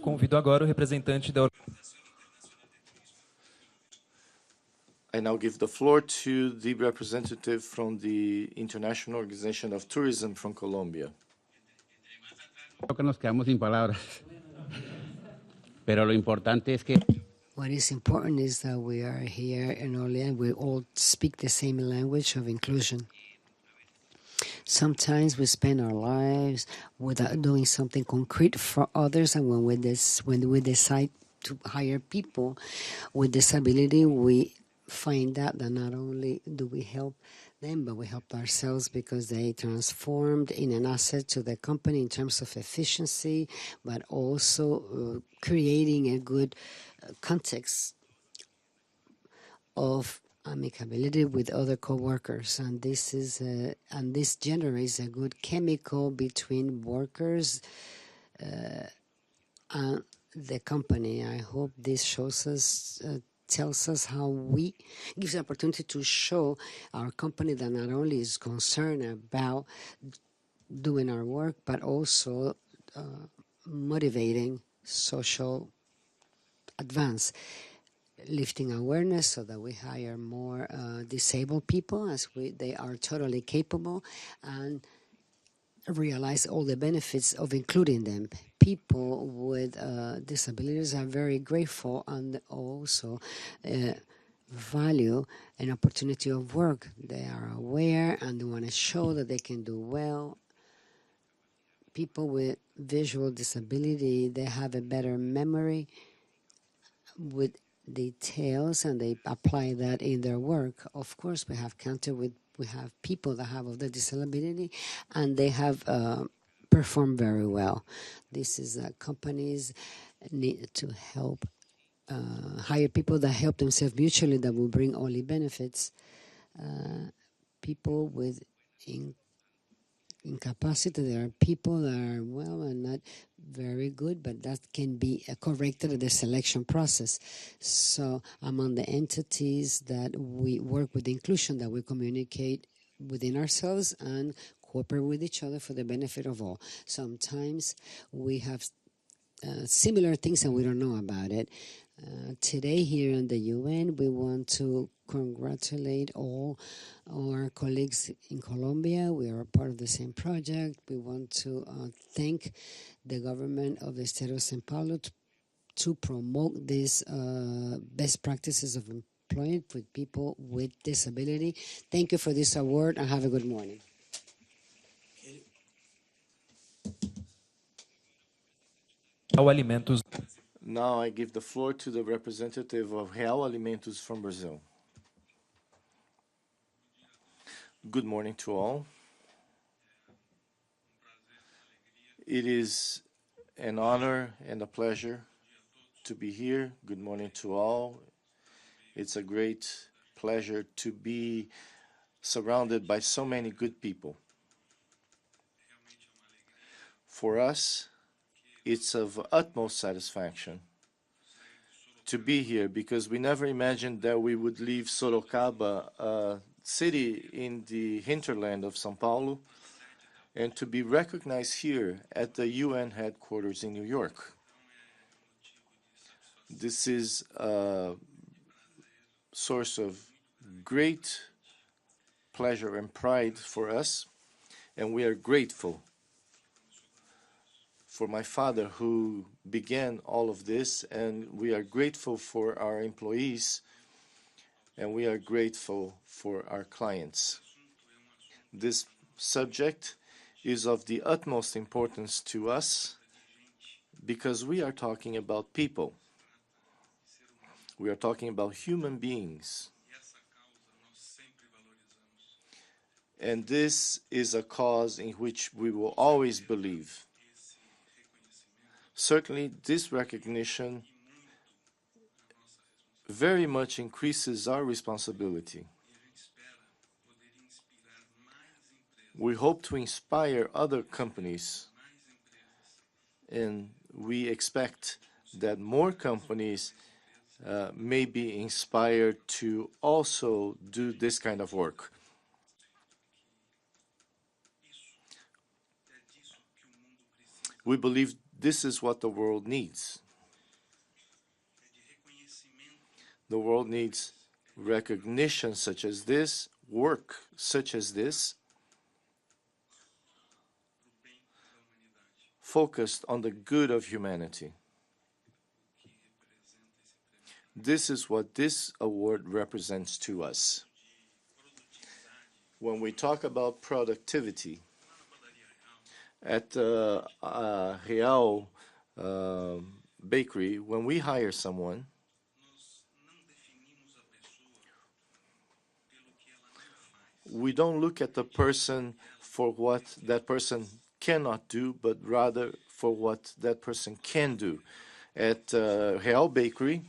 Convido agora o representante da
I now give the floor to the representative from the International Organization of Tourism from Colombia.
Creo que nos quedamos sin palabras. Pero lo importante es que
What is important is that we are here in Orleans, we all speak the same language of inclusion. Sometimes we spend our lives without doing something concrete for others, and when we decide to hire people with disability, we find out that not only do we help them, but we help ourselves because they transformed in an asset to the company in terms of efficiency, but also creating a good context of amicability with other co-workers, and this generates a good chemical between workers and the company. I hope this shows us. Tells us how we gives the opportunity to show our company that not only is concerned about doing our work, but also motivating social advance, lifting awareness so that we hire more disabled people as they are totally capable, and realize all the benefits of including them. People with disabilities are very grateful and also value an opportunity of work. They are aware and they want to show that they can do well. People with visual disability, they have a better memory with details and they apply that in their work. Of course, we have people that have other disability and they have performed very well. This is companies need to help hire people that help themselves mutually, that will bring only benefits. People with incapacity, there are people that are well and not very good, but that can be corrected in the selection process. So among the entities that we work with inclusion, that we communicate within ourselves and cooperate with each other for the benefit of all. Sometimes we have similar things and we don't know about it. Today here in the UN, we want to congratulate all our colleagues in Colombia. We are a part of the same project. We want to thank the government of the state of São Paulo to promote these best practices of employment with people with disability. Thank you for this award and have a good morning.
Alimentos.
Now I give the floor to the representative of Real Alimentos from Brazil. Good morning to all. It is an honor and a pleasure to be here. Good morning to all. It's a great pleasure to be surrounded by so many good people. For us, it's of utmost satisfaction to be here because we never imagined that we would leave Sorocaba, a city in the hinterland of São Paulo, and to be recognized here at the UN headquarters in New York. This is a source of great pleasure and pride for us, and we are grateful for my father who began all of this, and we are grateful for our employees, and we are grateful for our clients. This subject is of the utmost importance to us because we are talking about people. We are talking about human beings. And this is a cause in which we will always believe. Certainly, this recognition very much increases our responsibility. We hope to inspire other companies, and we expect that more companies may be inspired to also do this kind of work. We believe this is what the world needs. The world needs recognition such as this, work such as this, focused on the good of humanity. This is what this award represents to us. When we talk about productivity, at Real Bakery, when we hire someone, we don't look at the person for what that person cannot do, but rather for what that person can do. At Real Bakery,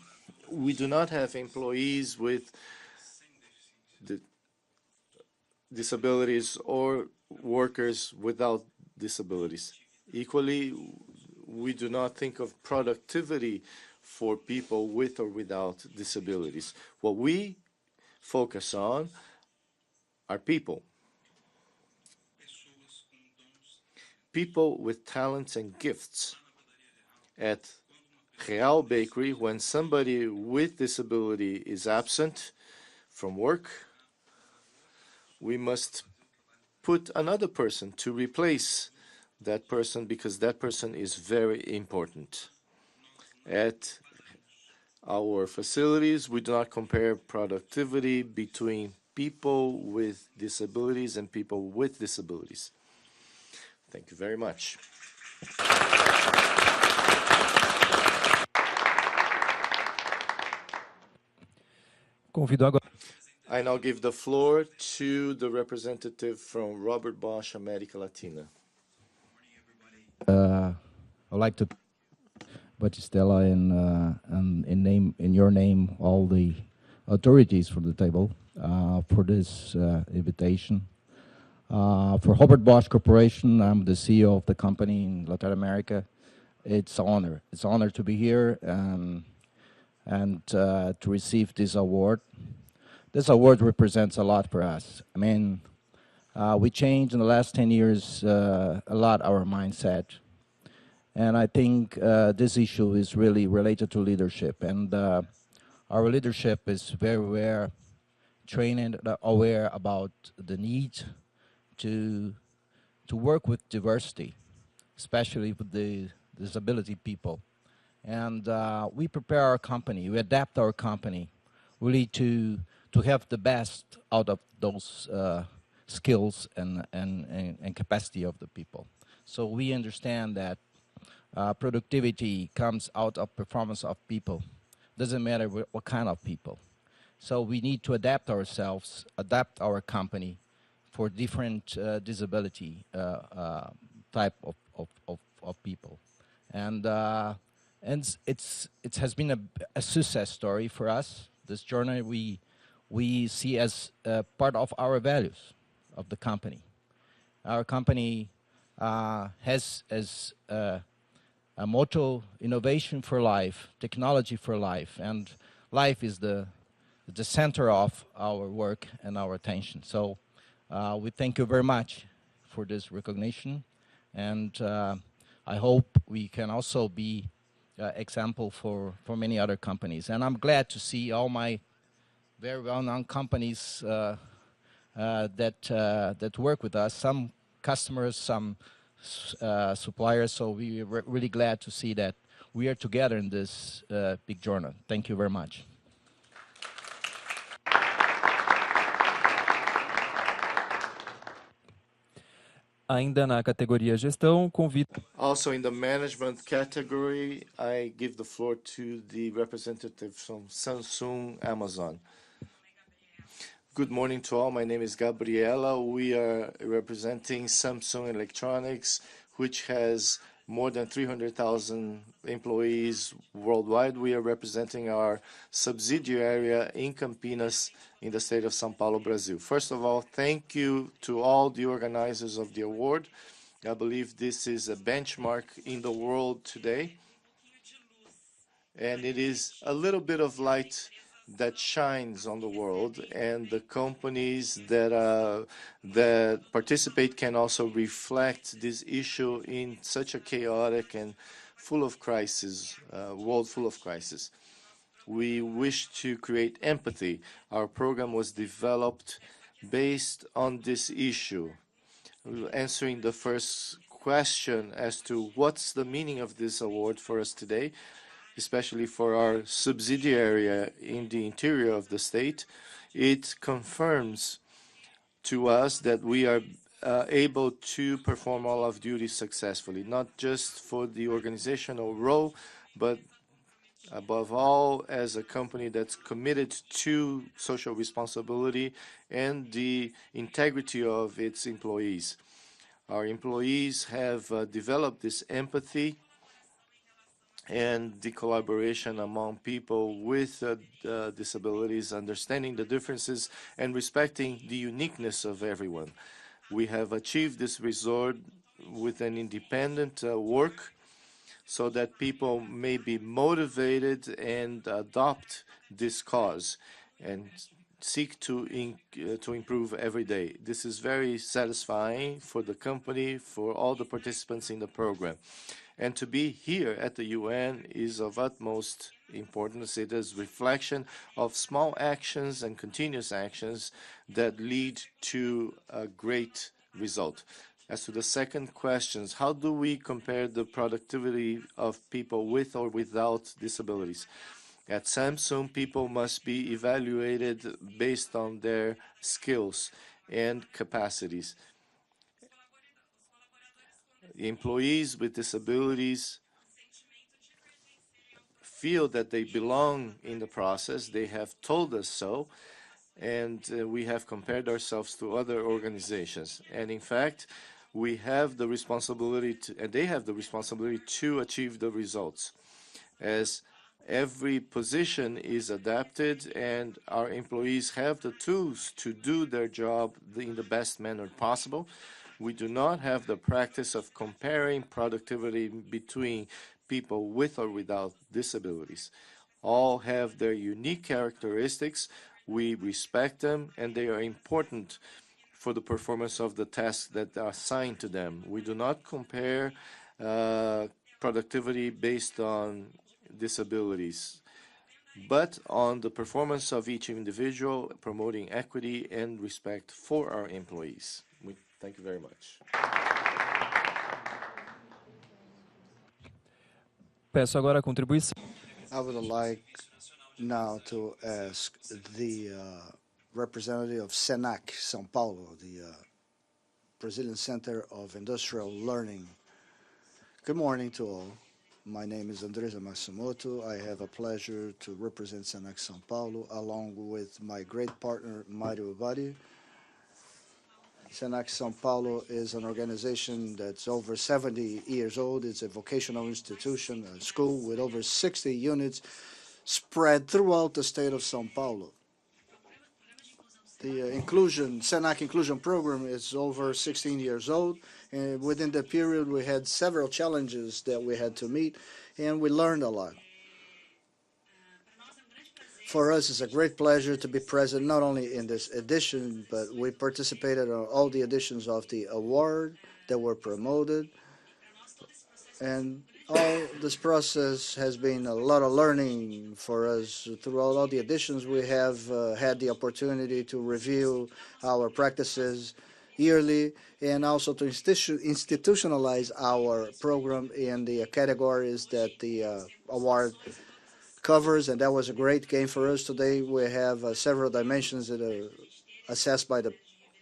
we do not have employees with disabilities or workers without disabilities. Equally, we do not think of productivity for people with or without disabilities. What we focus on are people. People with talents and gifts. At Real Bakery, when somebody with disability is absent from work, we must put another person to replace that person because that person is very important. At our facilities, we do not compare productivity between people with disabilities and people with disabilities. Thank you very much.
Convido agora.
I now give the floor to the representative from Robert Bosch, America Latina.
I'd like to, Batistella, in your name, all the authorities from the table for this invitation. For Robert Bosch Corporation, I'm the CEO of the company in Latin America. It's an honor. It's an honor to be here and to receive this award. This award represents a lot for us. I mean, we changed in the last 10 years a lot our mindset. And I think this issue is really related to leadership. And our leadership is very aware, trained and aware about the need to work with diversity, especially with the disability people. And we prepare our company, we adapt our company really to have the best out of those skills and capacity of the people. So we understand that productivity comes out of performance of people. Doesn't matter what kind of people. So we need to adapt ourselves, adapt our company for different disability type of people. And And it has been a success story for us. This journey we see as part of our values of the company. Our company has as a motto: innovation for life, technology for life, and life is the center of our work and our attention. So we thank you very much for this recognition, and I hope we can also be example for many other companies. And I'm glad to see all my very well-known companies that work with us, some customers, some suppliers. So we're really glad to see that we are together in this big journey. Thank you very much.
Ainda na categoria gestão, convido.
Also in the management category, I give the floor to the representative from Samsung Amazon. Good morning to all. My name is Gabriela. We are representing Samsung Electronics, which has more than 300,000 employees worldwide. We are representing our subsidiary in Campinas in the state of São Paulo, Brazil. First of all, thank you to all the organizers of the award. I believe this is a benchmark in the world today, and it is a little bit of light that shines on the world, and the companies that participate can also reflect this issue in such a chaotic and full of crisis world full of crisis. We wish to create empathy. Our program was developed based on this issue, answering the first question as to what's the meaning of this award for us today, especially for our subsidiary in the interior of the state. It confirms to us that we are able to perform all of duties successfully, not just for the organizational role, but above all as a company that's committed to social responsibility and the integrity of its employees. Our employees have developed this empathy and the collaboration among people with disabilities, understanding the differences and respecting the uniqueness of everyone. We have achieved this result with an independent work so that people may be motivated and adopt this cause and seek to improve every day. This is very satisfying for the company, for all the participants in the program. And to be here at the UN is of utmost importance. It is reflection of small actions and continuous actions that lead to a great result. As to the second question, how do we compare the productivity of people with or without disabilities? At Samsung, people must be evaluated based on their skills and capacities. Employees with disabilities feel that they belong in the process. They have told us so, and we have compared ourselves to other organizations. And in fact, we have the responsibility to, and they have the responsibility to achieve the results. As every position is adapted and our employees have the tools to do their job in the best manner possible, we do not have the practice of comparing productivity between people with or without disabilities. All have their unique characteristics. We respect them, and they are important for the performance of the tasks that are assigned to them. We do not compare productivity based on disabilities, but on the performance of each individual, promoting equity and respect for our employees. Thank you very much.
Peço agora a contribuição.
I would like now to ask the representative of SENAC, São Paulo, the Brazilian Center of Industrial Learning. Good morning to all. My name is Andresa Matsumoto. I have a pleasure to represent SENAC São Paulo along with my great partner, Mario Vadi. SENAC São Paulo is an organization that's over 70 years old. It's a vocational institution, a school with over 60 units spread throughout the state of São Paulo. The SENAC inclusion program is over 16 years old, and within the period we had several challenges that we had to meet, and we learned a lot. For us, it's a great pleasure to be present not only in this edition, but we participated in all the editions of the award that were promoted. And all this process has been a lot of learning for us. Throughout all the editions, we have had the opportunity to review our practices yearly and also to institutionalize our program in the categories that the award covers, and that was a great game for us. Today we have several dimensions that are assessed by the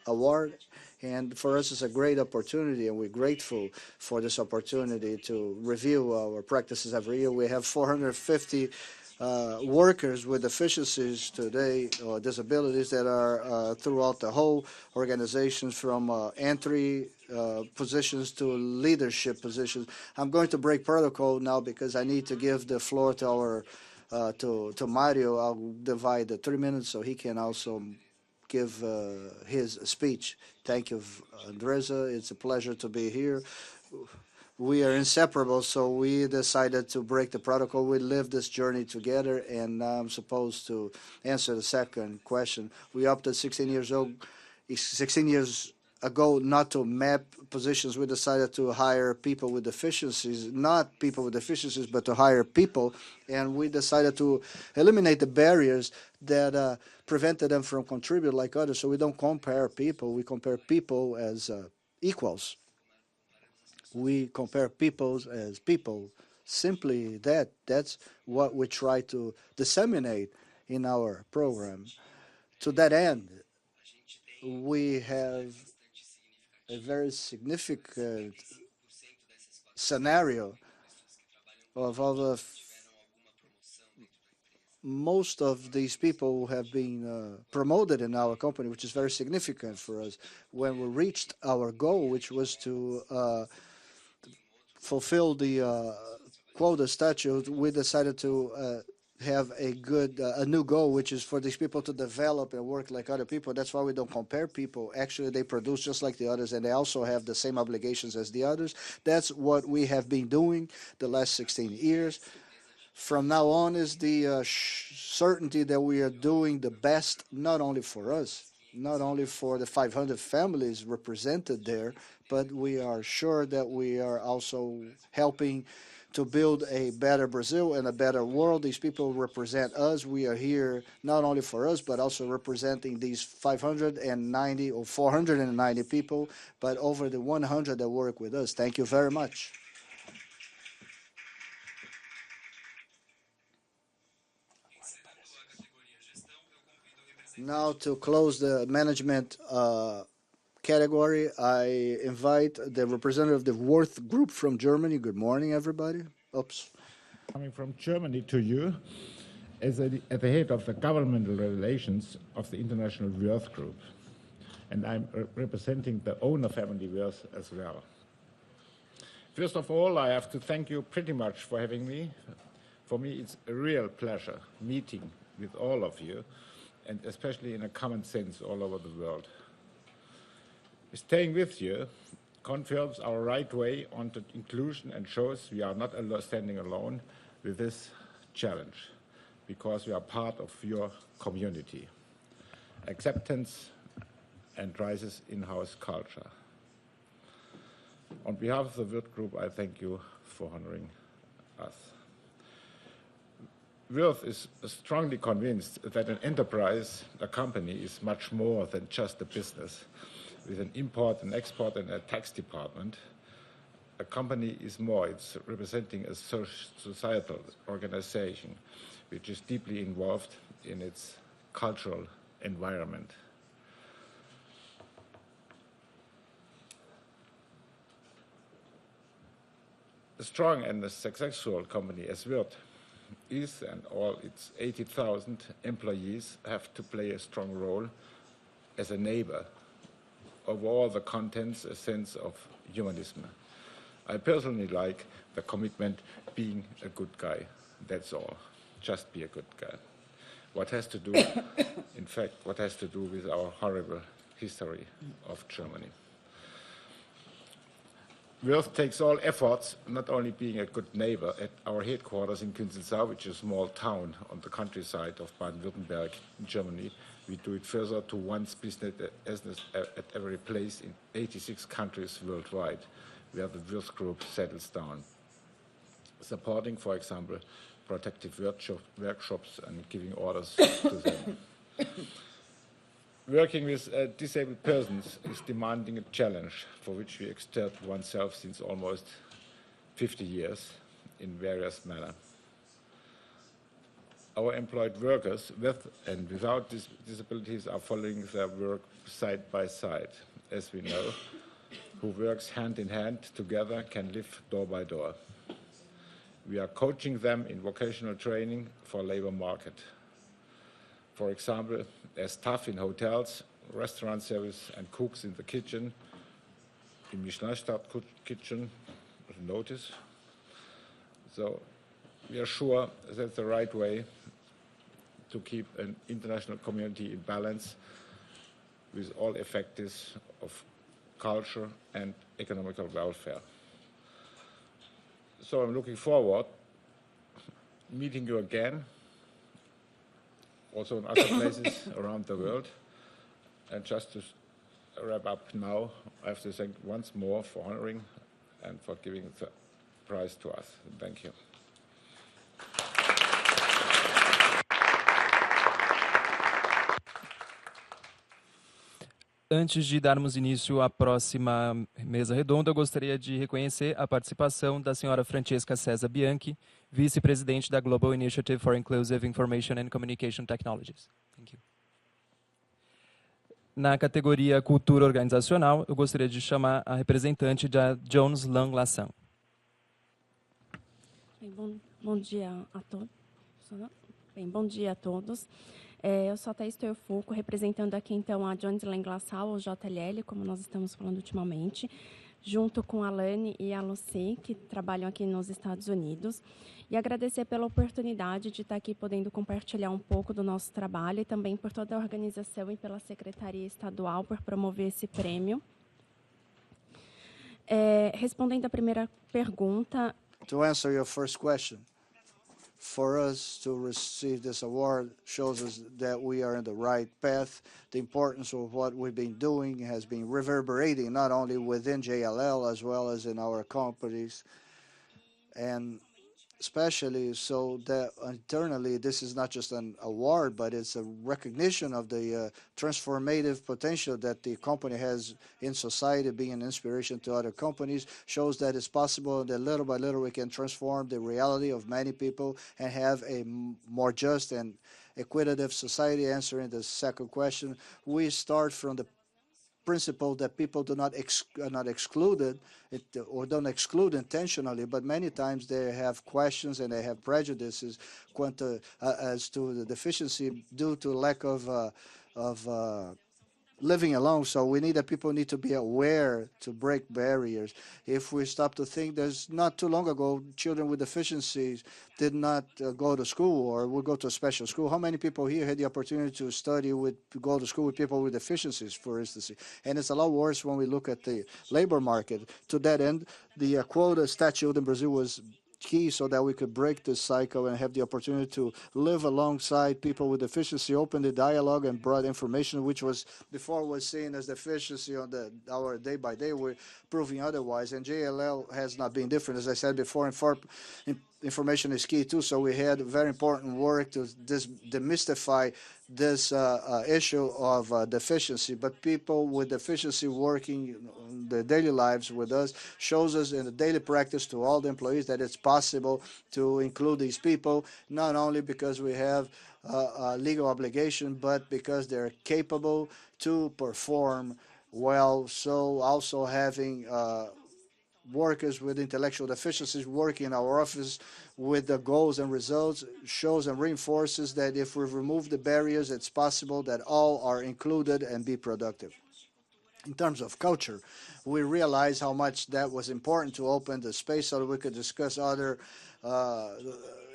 award, and for us it's a great opportunity, and we're grateful for this opportunity to review our practices every year. We have 450 workers with deficiencies today, or disabilities, that are throughout the whole organization, from entry positions to leadership positions. I'm going to break protocol now because I need to give the floor to our to Mario. I'll divide the 3 minutes so he can also give his speech. Thank you, Andresa. It's a pleasure to be here. We are inseparable, so we decided to break the protocol. We lived this journey together, and now I'm supposed to answer the second question. We opted 16 years ago not to map positions. We decided to hire people with deficiencies, not people with deficiencies, but to hire people. And we decided to eliminate the barriers that prevented them from contributing like others. So we don't compare people. We compare people as equals. We compare people as people. Simply that. That's what we try to disseminate in our program. To that end, we have a very significant scenario of all most of these people who have been promoted in our company, which is very significant for us. When we reached our goal, which was to fulfill the quota statute, we decided to have a new goal, which is for these people to develop and work like other people. That's why we don't compare people. Actually, they produce just like the others, and they also have the same obligations as the others. That's what we have been doing the last 16 years. From now on is the certainty that we are doing the best, not only for us, not only for the 500 families represented there, but we are sure that we are also helping to build a better Brazil and a better world. These people represent us. We are here not only for us, but also representing these 590 or 490 people, but over the 100 that work with us. Thank you very much. Now, to close the management category, I invite the representative of the Worth Group from Germany. Good morning, everybody. Oops.
Coming from Germany to you as at the head of the governmental relations of the International Worth Group. And I'm representing the owner family Worth as well. First of all, I have to thank you pretty much for having me. For me, it's a real pleasure meeting with all of you, and especially in a common sense all over the world. Staying with you confirms our right way on to inclusion and shows we are not standing alone with this challenge, because we are part of your community. Acceptance and rises in-house culture. On behalf of the Worth Group, I thank you for honoring us. Worth is strongly convinced that an enterprise, a company, is much more than just a business with an import and export and a tax department. A company is more. It's representing a societal organization which is deeply involved in its cultural environment. A strong and a successful company as Worth is, and all its 80,000 employees have to play a strong role as a neighbor overall the contents a sense of humanism. I personally like the commitment being a good guy. That's all. Just be a good guy. What has to do, in fact, what has to do with our horrible history of Germany. Worth takes all efforts, not only being a good neighbor at our headquarters in Künzelsau, which is a small town on the countryside of Baden-Württemberg in Germany. We do it further to one's business at every place in 86 countries worldwide, where the Worth Group settles down. Supporting, for example, protective workshops and giving orders to them. Working with disabled persons is demanding a challenge for which we exert oneself since almost 50 years in various manners. Our employed workers with and without disabilities are following their work side by side. As we know, who works hand in hand together can live door by door. We are coaching them in vocational training for labor market. For example, as staff in hotels, restaurant service and cooks in the kitchen, in Michelin-Star kitchen, notice. So we are sure that's the right way to keep an international community in balance with all effectives of culture and economical welfare. So I'm looking forward meeting you again, also in other places around the world. And just to wrap up now, I have to thank once more for honoring and for giving the prize to us. Thank you.
Antes de darmos início à próxima mesa redonda, eu gostaria de reconhecer a participação da senhora Francesca César Bianchi, vice-presidente da Global Initiative for Inclusive Information and Communication Technologies. Thank you. Na categoria Cultura Organizacional, eu gostaria de chamar a representante da Jones Lang Lassan.
Bom dia a todos. Bom dia a todos. Eu sou a Thais Teofuco, representando aqui, então, a Jones Lang Lassalle, ou JLL, como nós estamos falando ultimamente, junto com a Lani e a Lucy, que trabalham aqui nos Estados Unidos. E agradecer pela oportunidade de estar aqui podendo compartilhar um pouco do nosso trabalho e também por toda a organização e pela Secretaria Estadual por promover esse prêmio. Respondendo à primeira pergunta...
To answer your first question, for us to receive this award shows us that we are in the right path. The importance of what we've been doing has been reverberating not only within JLL as well as in our companies, and especially so that internally this is not just an award, but it's a recognition of the transformative potential that the company has in society, being an inspiration to other companies, shows that it's possible that little by little we can transform the reality of many people and have a more just and equitable society. Answering the second question, we start from the principle that people are not excluded or don't exclude intentionally, but many times they have questions and they have prejudices as to the deficiency due to lack of living alone. So we need that people need to be aware to break barriers. If we stop to think, there's not too long ago, children with deficiencies did not go to school or would go to a special school. How many people here had the opportunity to go to school with people with deficiencies, for instance? And it's a lot worse when we look at the labor market. To that end, the quota statute in Brazil was key so that we could break this cycle and have the opportunity to live alongside people with deficiency, open the dialogue and brought information which was before was seen as deficiency on our day by day. We're proving otherwise, and JLL has not been different. As I said before, information is key too, so we had very important work to demystify this issue of deficiency. But people with deficiency working their daily lives with us shows us in the daily practice to all the employees that it's possible to include these people, not only because we have a legal obligation, but because they're capable to perform well. So also having workers with intellectual deficiencies working in our office with the goals and results shows and reinforces that if we remove the barriers, it's possible that all are included and be productive. in terms of culture, we realized how much that was important to open the space so that we could discuss other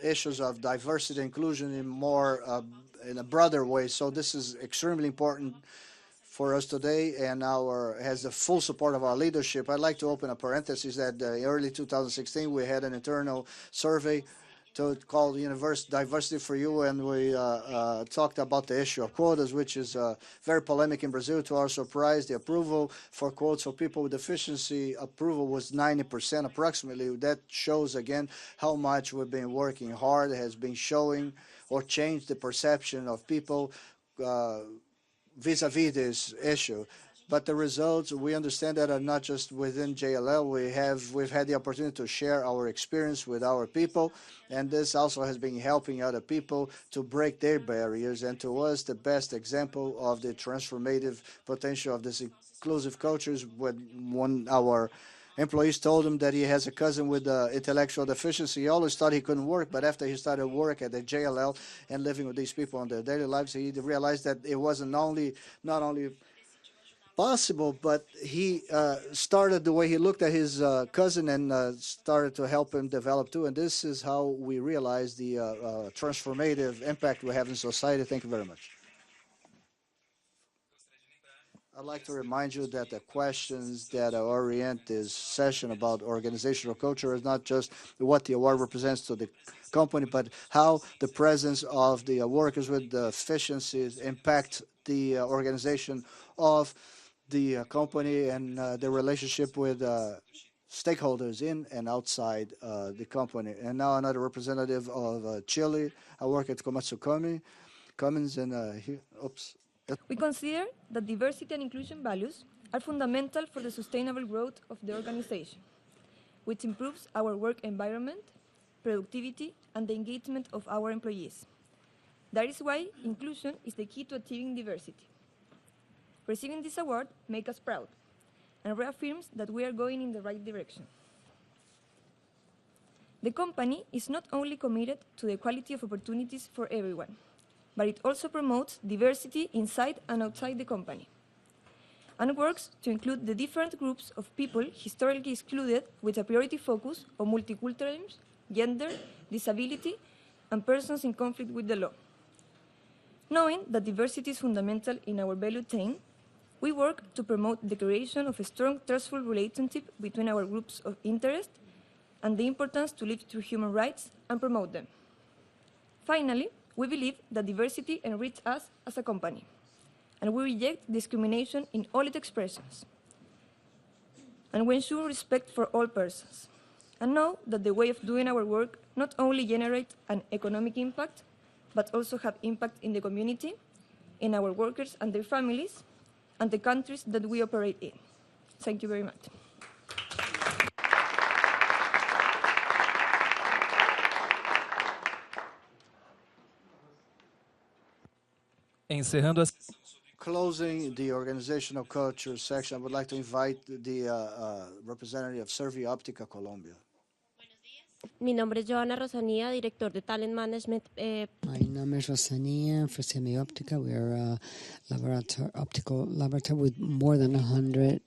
issues of diversity and inclusion in a broader way. So this is extremely important for us today, and has the full support of our leadership. I'd like to open a parenthesis that early 2016 we had an internal survey called Diversity for You, and we talked about the issue of quotas, which is very polemic in Brazil. To our surprise, the approval for quotas for people with deficiency approval was 90% approximately. That shows again how much we've been working hard. It has been showing or changed the perception of people vis-a-vis this issue. But the results, we understand that are not just within JLL. We've had the opportunity to share our experience with our people, and this also has been helping other people to break their barriers. And to us, the best example of the transformative potential of this inclusive culture is when our employees told him that he has a cousin with intellectual deficiency. He always thought he couldn't work, but after he started work at the JLL and living with these people in their daily lives, he realized that it wasn't not only possible, but he started the way he looked at his cousin and started to help him develop too. And this is how we realize the transformative impact we have in society. Thank you very much. I'd like to remind you that the questions that orient this session about organizational culture is not just what the award represents to the company, but how the presence of the workers with deficiencies impact the organization of the company and the relationship with stakeholders in and outside the company. And now another representative of Chile. I work at Komatsu Cummins, and oops.
We consider that diversity and inclusion values are fundamental for the sustainable growth of the organization, which improves our work environment, productivity, and the engagement of our employees. That is why inclusion is the key to achieving diversity. Receiving this award makes us proud and reaffirms that we are going in the right direction. The company is not only committed to the equality of opportunities for everyone, but it also promotes diversity inside and outside the company, and works to include the different groups of people historically excluded with a priority focus on multiculturalism, gender, disability, and persons in conflict with the law. Knowing that diversity is fundamental in our value chain, we work to promote the creation of a strong, trustful relationship between our groups of interest and the importance to live through human rights and promote them. Finally, we believe that diversity enriches us as a company, and we reject discrimination in all its expressions. And we ensure respect for all persons, and know that the way of doing our work not only generates an economic impact, but also have impact in the community, in our workers and their families, and the countries that we operate in. Thank you very much.
Encerrando as
Closing the organizational culture section, I would like to invite the representative of Servia Optica Colombia.
Mi nombre es Joana Rosanía, director de Talent Management.
My name is Rosanía for Semioptica. We are a optical laboratory with more than 100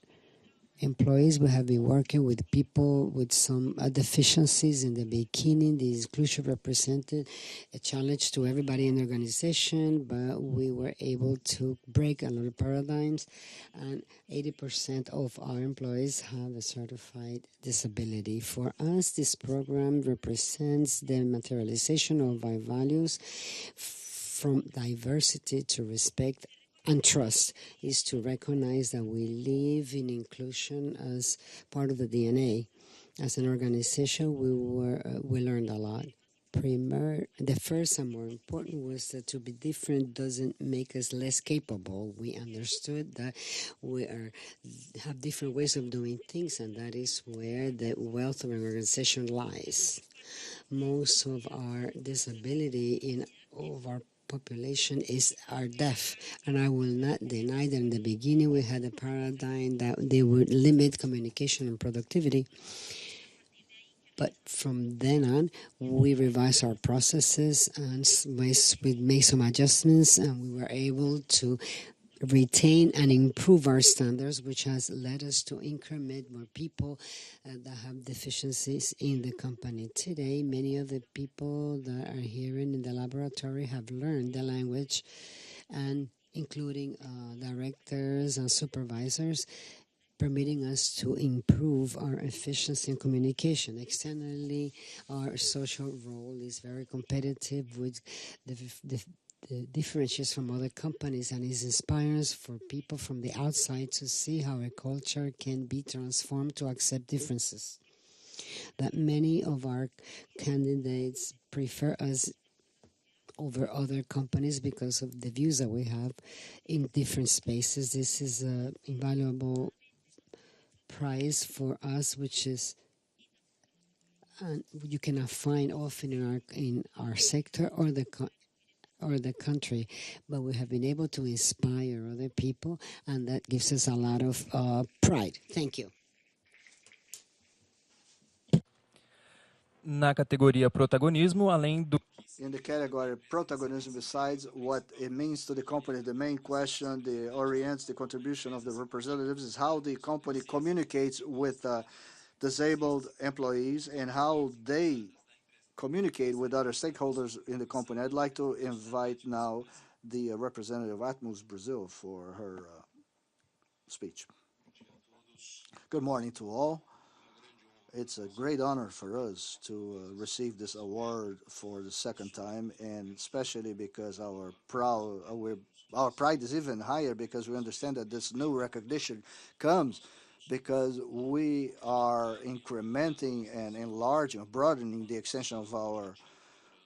employees. We have been working with people with some deficiencies in the beginning. The inclusion represented a challenge to everybody in the organization, but we were able to break a lot of paradigms, and 80% of our employees have a certified disability. For us, this program represents the materialization of our values from diversity to respect and trust, is to recognize that we live in inclusion as part of the DNA. As an organization, we learned a lot. The first and more important was that to be different doesn't make us less capable. We understood that we have different ways of doing things, and that is where the wealth of an organization lies. Most of our disability of our population are deaf, and I will not deny that in the beginning we had a paradigm that they would limit communication and productivity. But from then on, we revised our processes and we made some adjustments, and we were able to retain and improve our standards, which has led us to increment more people that have deficiencies in the company. Today, many of the people that are here in the laboratory have learned the language, and including directors and supervisors, permitting us to improve our efficiency in communication. Externally, our social role is very competitive with the differentiates from other companies, and it inspires for people from the outside to see how a culture can be transformed to accept differences. That many of our candidates prefer us over other companies because of the views that we have in different spaces. This is an invaluable prize for us, which is you cannot find often in our sector or the country, but we have been able to inspire other people, and that gives us a lot of pride. Thank you.
Na categoria protagonismo, além do
In the category protagonism, besides what it means to the company, the main question that orients the contribution of the representatives is how the company communicates with disabled employees and how they communicate with other stakeholders in the company. I'd like to invite now the representative of Atmos Brazil for her speech. Good morning to all. It's a great honor for us to receive this award for the second time, and especially because our pride is even higher because we understand that this new recognition comes because we are incrementing and enlarging, broadening the extension of our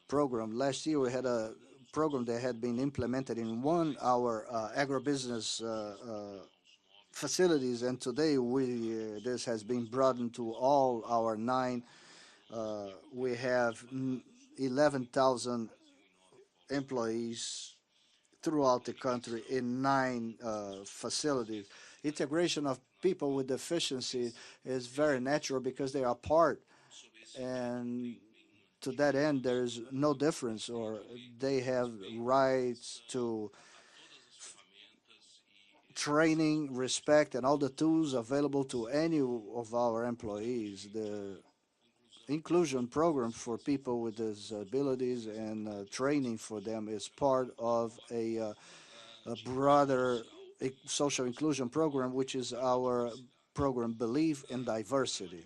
program. Last year we had a program that had been implemented in our agribusiness facilities, and today this has been broadened to all our 9. We have 11,000 employees throughout the country in 9 facilities. Integration of people with deficiency is very natural because they are part, and to that end there is no difference, or they have rights to training, respect, and all the tools available to any of our employees. The inclusion program for people with disabilities and training for them is part of a broader social inclusion program, which is our program Believe in Diversity.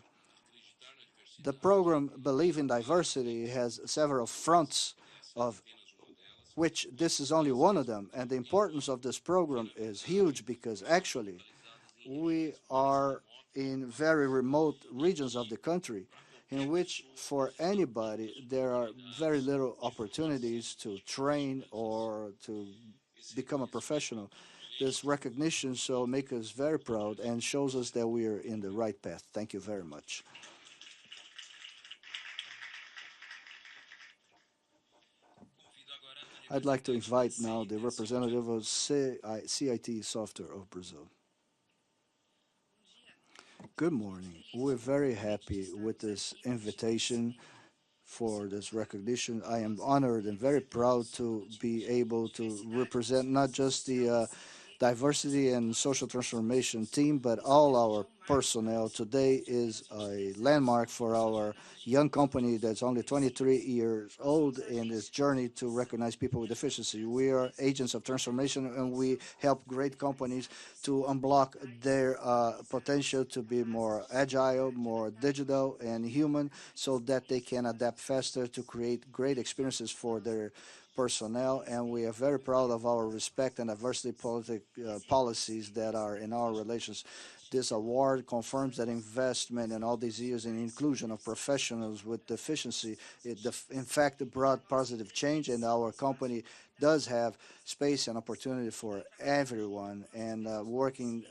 The program Believe in Diversity has several fronts, of which this is only one of them. And the importance of this program is huge because actually we are in very remote regions of the country in which for anybody there are very little opportunities to train or to become a professional. This recognition so makes us very proud and shows us that we are in the right path. Thank you very much. I'd like to invite now the representative of CIT Software of Brazil. Good morning. We're very happy with this invitation for this recognition. I am honored and very proud to be able to represent not just the diversity and social transformation team, but all our personnel. Today is a landmark for our young company that's only 23 years old in its journey to recognize people with deficiency. We are agents of transformation, and we help great companies to unblock their potential to be more agile, more digital and human, so that they can adapt faster to create great experiences for their personnel. And we are very proud of our respect and diversity policies that are in our relations. This award confirms that investment in all these years in inclusion of professionals with deficiency, in fact, brought positive change, and our company does have space and opportunity for everyone. And working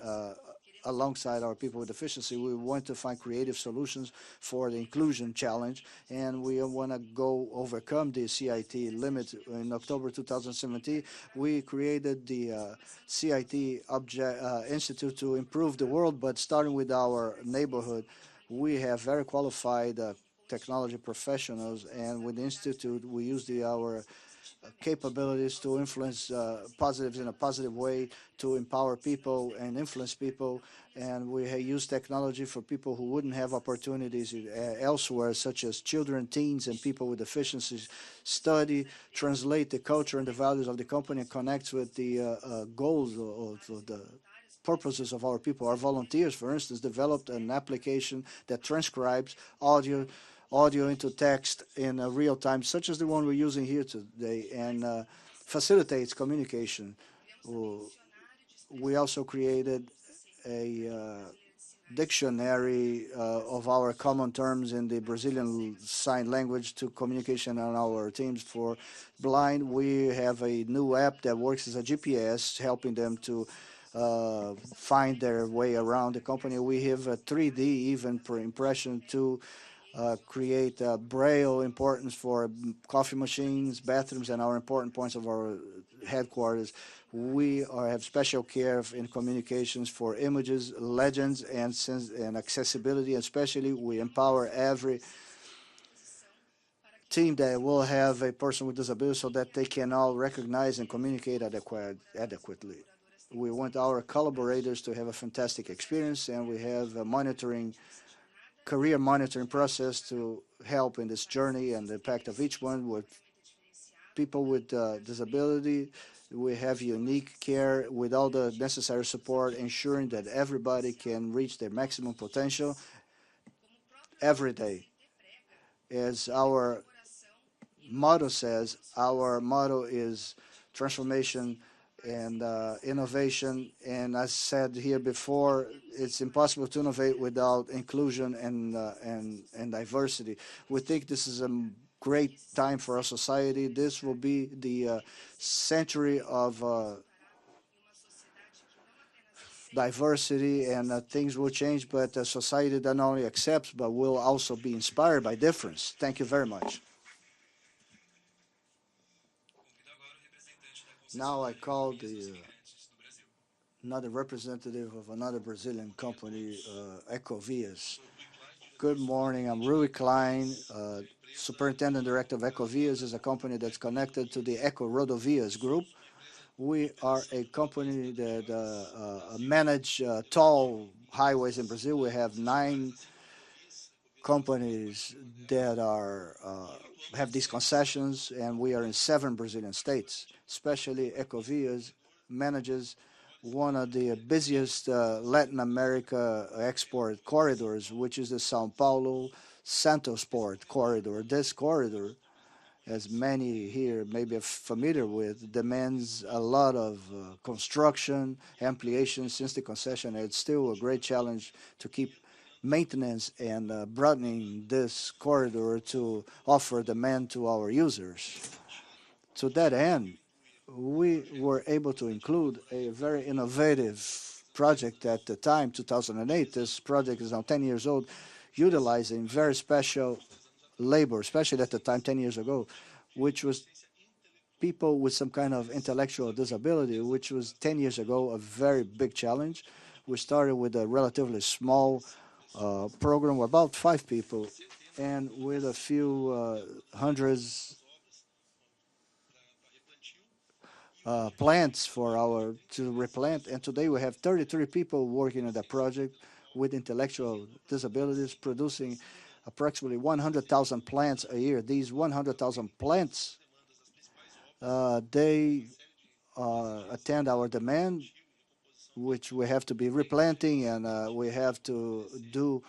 alongside our people with deficiency, we want to find creative solutions for the inclusion challenge, and we want to go overcome the CIT limit. In October 2017, we created the CIT Institute to improve the world, but starting with our neighborhood, we have very qualified technology professionals, and with the Institute, we use our capabilities to influence positives in a positive way, to empower people and influence people. And we use technology for people who wouldn't have opportunities elsewhere, such as children, teens, and people with deficiencies. Study, translate the culture and the values of the company, and connects with the goals of the purposes of our people. Our volunteers, for instance, developed an application that transcribes audio into text in real time, such as the one we're using here today, and facilitates communication. We also created a dictionary of our common terms in the Brazilian Sign Language to communication on our teams. For blind, we have a new app that works as a GPS, helping them to find their way around the company. We have a 3D even per impression to create braille importance for coffee machines, bathrooms, and our important points of our headquarters. We have special care in communications for images, legends, and accessibility. Especially, we empower every team that will have a person with disability so that they can all recognize and communicate adequately. We want our collaborators to have a fantastic experience, and we have a career monitoring process to help in this journey and the impact of each one. With people with disability, we have unique care with all the necessary support, ensuring that everybody can reach their maximum potential every day. As our motto says, our motto is transformation and innovation. And as said here before, it's impossible to innovate without inclusion and diversity. We think this is a great time for our society. This will be the century of diversity, and things will change, but a society that not only accepts but will also be inspired by difference. Thank you very much. Now I call another representative of another Brazilian company, Ecovias. Good morning. I'm Rui Klein, Superintendent Director of Ecovias. Is a company that's connected to the Eco Rodovias group. We are a company that manage toll highways in Brazil. We have 9 companies that have these concessions, and we are in 7 Brazilian states. Especially Ecovias manages one of the busiest Latin America export corridors, which is the São Paulo Santos Port corridor. This corridor, as many here may be familiar with, demands a lot of construction, ampliation since the concession. It's still a great challenge to keep maintenance and broadening this corridor to offer demand to our users. To that end, we were able to include a very innovative project at the time, 2008. This project is now 10 years old, utilizing very special labor, especially at the time, 10 years ago, which was people with some kind of intellectual disability, which was 10 years ago a very big challenge. We started with a relatively small program with about 5 people, and with a few hundreds plants to replant. And today we have 33 people working on that project with intellectual disabilities, producing approximately 100,000 plants a year. These 100,000 plants, they attend our demand, which we have to be replanting, and we have to do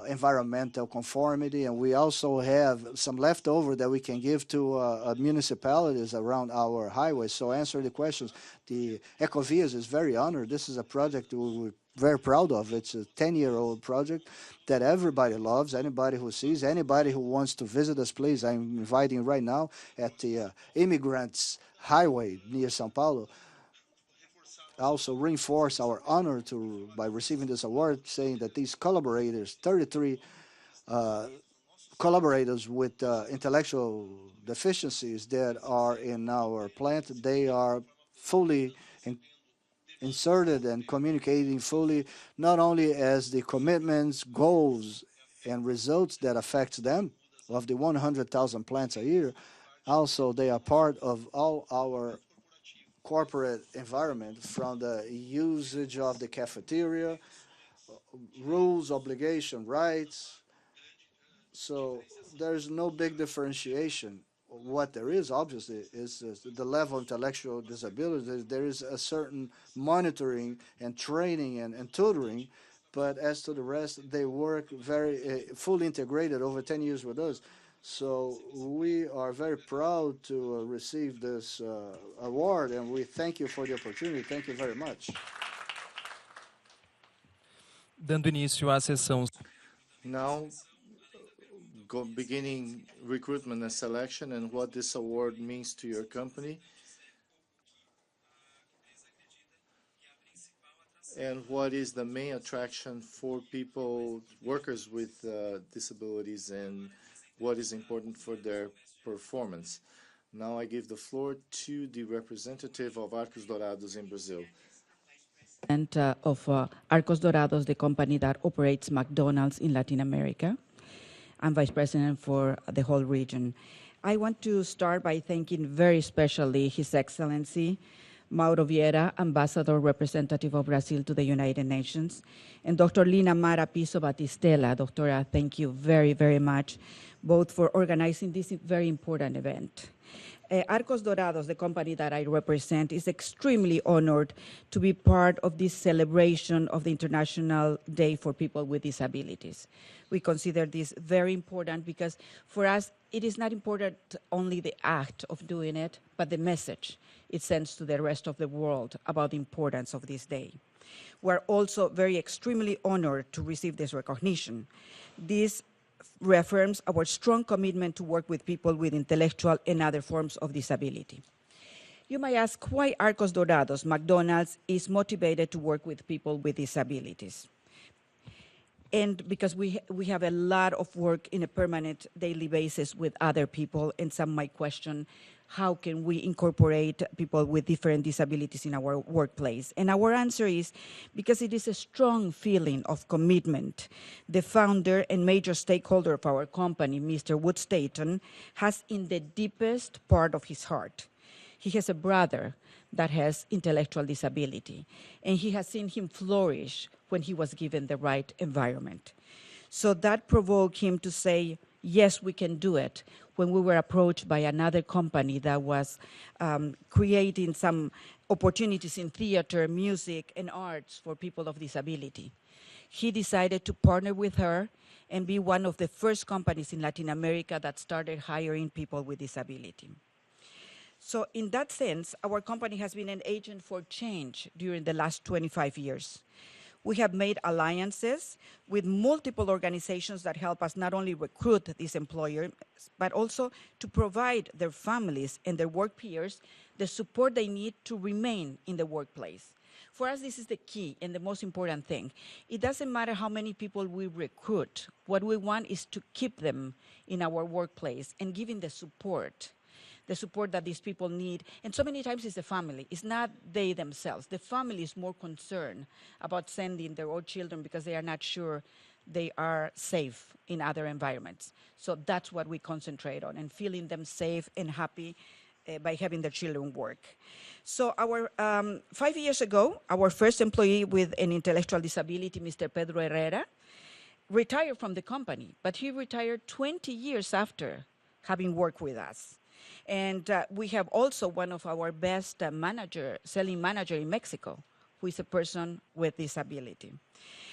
environmental conformity, and we also have some leftover that we can give to municipalities around our highways. So answer the questions. The Ecovias is very honored. This is a project we're very proud of. It's a 10-year-old project that everybody loves. Anybody who sees, anybody who wants to visit us, please, I'm inviting right now at the Immigrants Highway near São Paulo. Also reinforce our honor by receiving this award, saying that these collaborators, 33 collaborators with intellectual deficiencies that are in our plant, they are fully inserted and communicating fully, not only as the commitments, goals, and results that affect them of the 100,000 plants a year, Also, they are part of all our corporate environment, from the usage of the cafeteria, rules, obligation, rights. So there's no big differentiation. What there is, obviously, is the level of intellectual disability. There is a certain monitoring and training and tutoring, but as to the rest, they work very fully integrated over 10 years with us. So we are very proud to receive this award, and we thank you for the opportunity. Thank you very much.
Dando início à sessão.
Now, beginning recruitment and selection and what this award means to your company. And what is the main attraction for people, workers with disabilities, and what is important for their performance. Now I give the floor to the representative of Arcos Dourados in Brazil.
And of Arcos Dourados, the company that operates McDonald's in Latin America. I'm vice president for the whole region. I want to start by thanking very specially His Excellency Mauro Vieira, Ambassador Representative of Brazil to the United Nations, and Dr. Lina Mara Piso Batistella. Doctora, thank you very, very much, both for organizing this very important event. Arcos Dourados, the company that I represent, is extremely honored to be part of this celebration of the International Day for People with Disabilities. We consider this very important because for us, it is not important only the act of doing it, but the message it sends to the rest of the world about the importance of this day. We're also very extremely honored to receive this recognition. This reaffirms our strong commitment to work with people with intellectual and other forms of disability. You may ask why Arcos Dourados, McDonald's, is motivated to work with people with disabilities. And because we have a lot of work in a permanent daily basis with other people, and some might question, how can we incorporate people with different disabilities in our workplace? And our answer is because it is a strong feeling of commitment. The founder and major stakeholder of our company, Mr. Wood Staton, has in the deepest part of his heart. He has a brother that has intellectual disability, and he has seen him flourish when he was given the right environment. So that provoked him to say, yes, we can do it, when we were approached by another company that was creating some opportunities in theater, music, and arts for people of disability. He decided to partner with her and be one of the first companies in Latin America that started hiring people with disability. So in that sense, our company has been an agent for change during the last 25 years. We have made alliances with multiple organizations that help us not only recruit these employers, but also to provide their families and their work peers the support they need to remain in the workplace. For us, this is the key and the most important thing. It doesn't matter how many people we recruit. What we want is to keep them in our workplace and giving the support that these people need. And so many times it's the family. It's not they themselves. The family is more concerned about sending their own children because they are not sure they are safe in other environments. So that's what we concentrate on, and feeling them safe and happy by having their children work. So 5 years ago, our first employee with an intellectual disability, Mr. Pedro Herrera, retired from the company, but he retired 20 years after having worked with us. And we have also one of our best selling manager in Mexico, who is a person with disability.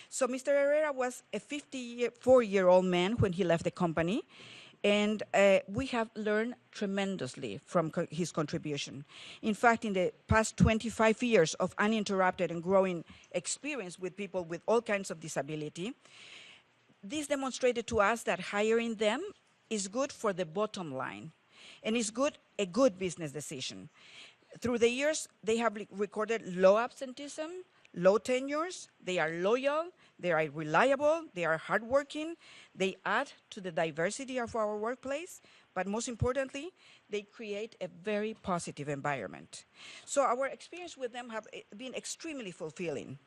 So Mr. Herrera was a 54-year-old man when he left the company, and we have learned tremendously from his contribution. In fact, in the past 25 years of uninterrupted and growing experience with people with all kinds of disability, this demonstrated to us that hiring them is good for the bottom line. And it's a good business decision. Through the years, they have recorded low absenteeism, low tenures, they are loyal, they are reliable, they are hardworking, they add to the diversity of our workplace, but most importantly, they create a very positive environment. So our experience with them have been extremely fulfilling.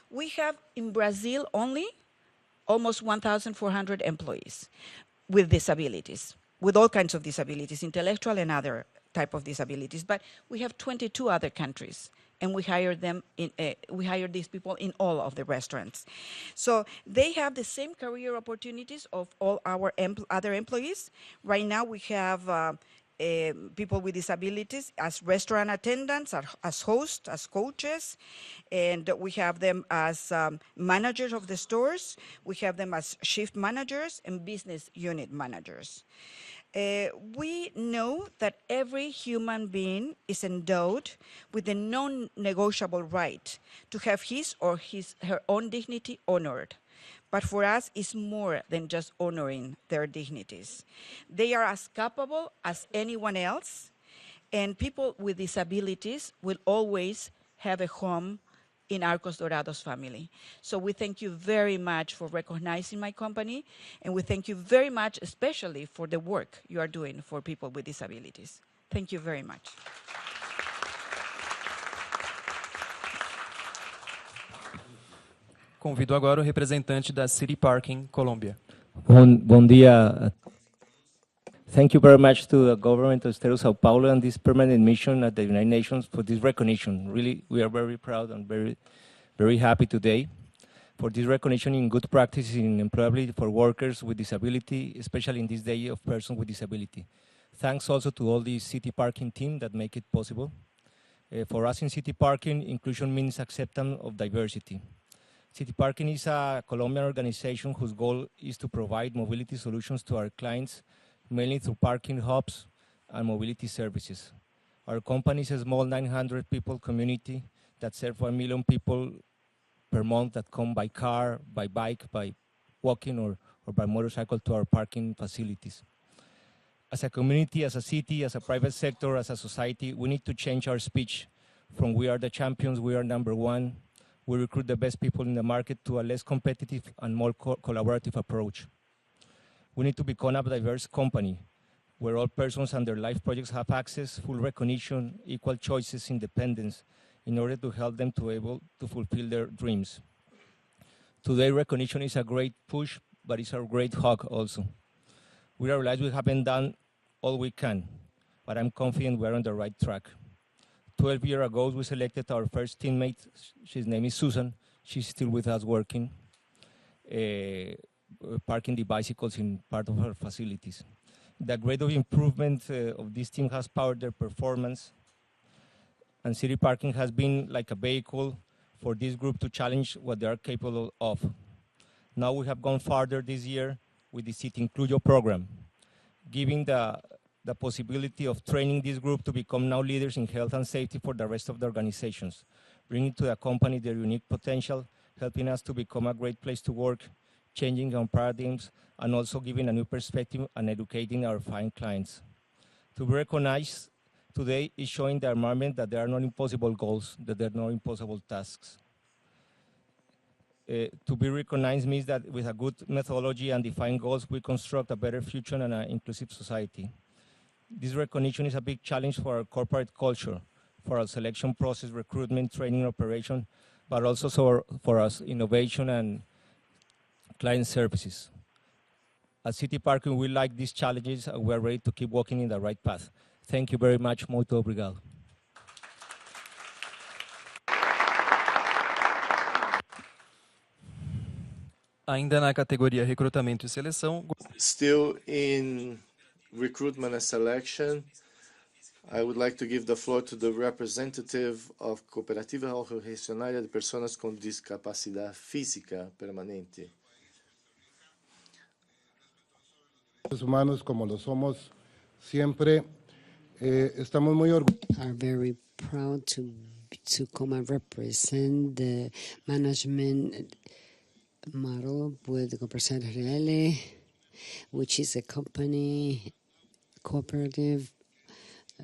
We have in Brazil only almost 1,400 employees with disabilities. with all kinds of disabilities, intellectual and other type of disabilities. But we have 22 other countries, and we hire these people in all of the restaurants. So they have the same career opportunities of all our other employees. Right now we have people with disabilities as restaurant attendants, as hosts, as coaches, and we have them as managers of the stores. We have them as shift managers and business unit managers. We know that every human being is endowed with a non-negotiable right to have his or her own dignity honored. But for us, it's more than just honoring their dignities. They are as capable as anyone else, and people with disabilities will always have a home in Arcos Dorados family. So we thank you very much for recognizing my company, and we thank you very much, especially for the work you are doing for people with disabilities. Thank you very much.
Convido agora o representante da City Parking, Colômbia.
Bom dia. Thank you very much to the government of State of Sao Paulo and this permanent mission at the United Nations for this recognition. Really, we are very proud and very happy today for this recognition in good practices in employability for workers with disability, especially in this day of persons with disability. Thanks also to all the City Parking team that make it possible. For us in City Parking, inclusion means acceptance of diversity. City Parking is a Colombian organization whose goal is to provide mobility solutions to our clients, mainly through parking hubs and mobility services. Our company is a small 900 people community that serves 1 million people per month that come by car, by bike, by walking or by motorcycle to our parking facilities. As a community, as a city, as a private sector, as a society, we need to change our speech from we are the champions, we are number one, we recruit the best people in the market to a less competitive and more collaborative approach. We need to become a diverse company where all persons and their life projects have access, full recognition, equal choices, independence, in order to help them to able to fulfill their dreams. Today, recognition is a great push, but it's a great hug also. We realize we haven't done all we can, but I'm confident we're on the right track. 12 years ago, we selected our first teammate. His name is Susan. She's still with us working, parking the bicycles in part of her facilities. The grade of improvement of this team has powered their performance, and City Parking has been like a vehicle for this group to challenge what they are capable of. Now we have gone farther this year with the City Incluyo program, giving the possibility of training this group to become now leaders in health and safety for the rest of the organizations, bringing to the company their unique potential, helping us to become a great place to work, changing our paradigms, and also giving a new perspective and educating our fine clients. To be recognized today is showing the environment that there are no impossible goals, that there are no impossible tasks. To be recognized means that with a good methodology and defined goals, we construct a better future and an inclusive society. This recognition is a big challenge for our corporate culture, for our selection process, recruitment, training, operation, but also for us innovation and client services. At City Parking, we like these challenges and we're ready to keep walking in the right path. Thank you very much. Muito obrigado.
Ainda na categoria recrutamento e seleção.
Still in recruitment and selection, I would like to give the floor to the representative of Cooperativa Regionária de Personas com Discapacidade Física Permanente.
Humanos como lo somos siempre, estamos muy orgullosos.
Are very proud to come and represent the management model with Cooperativa Reale, which is a company, cooperative,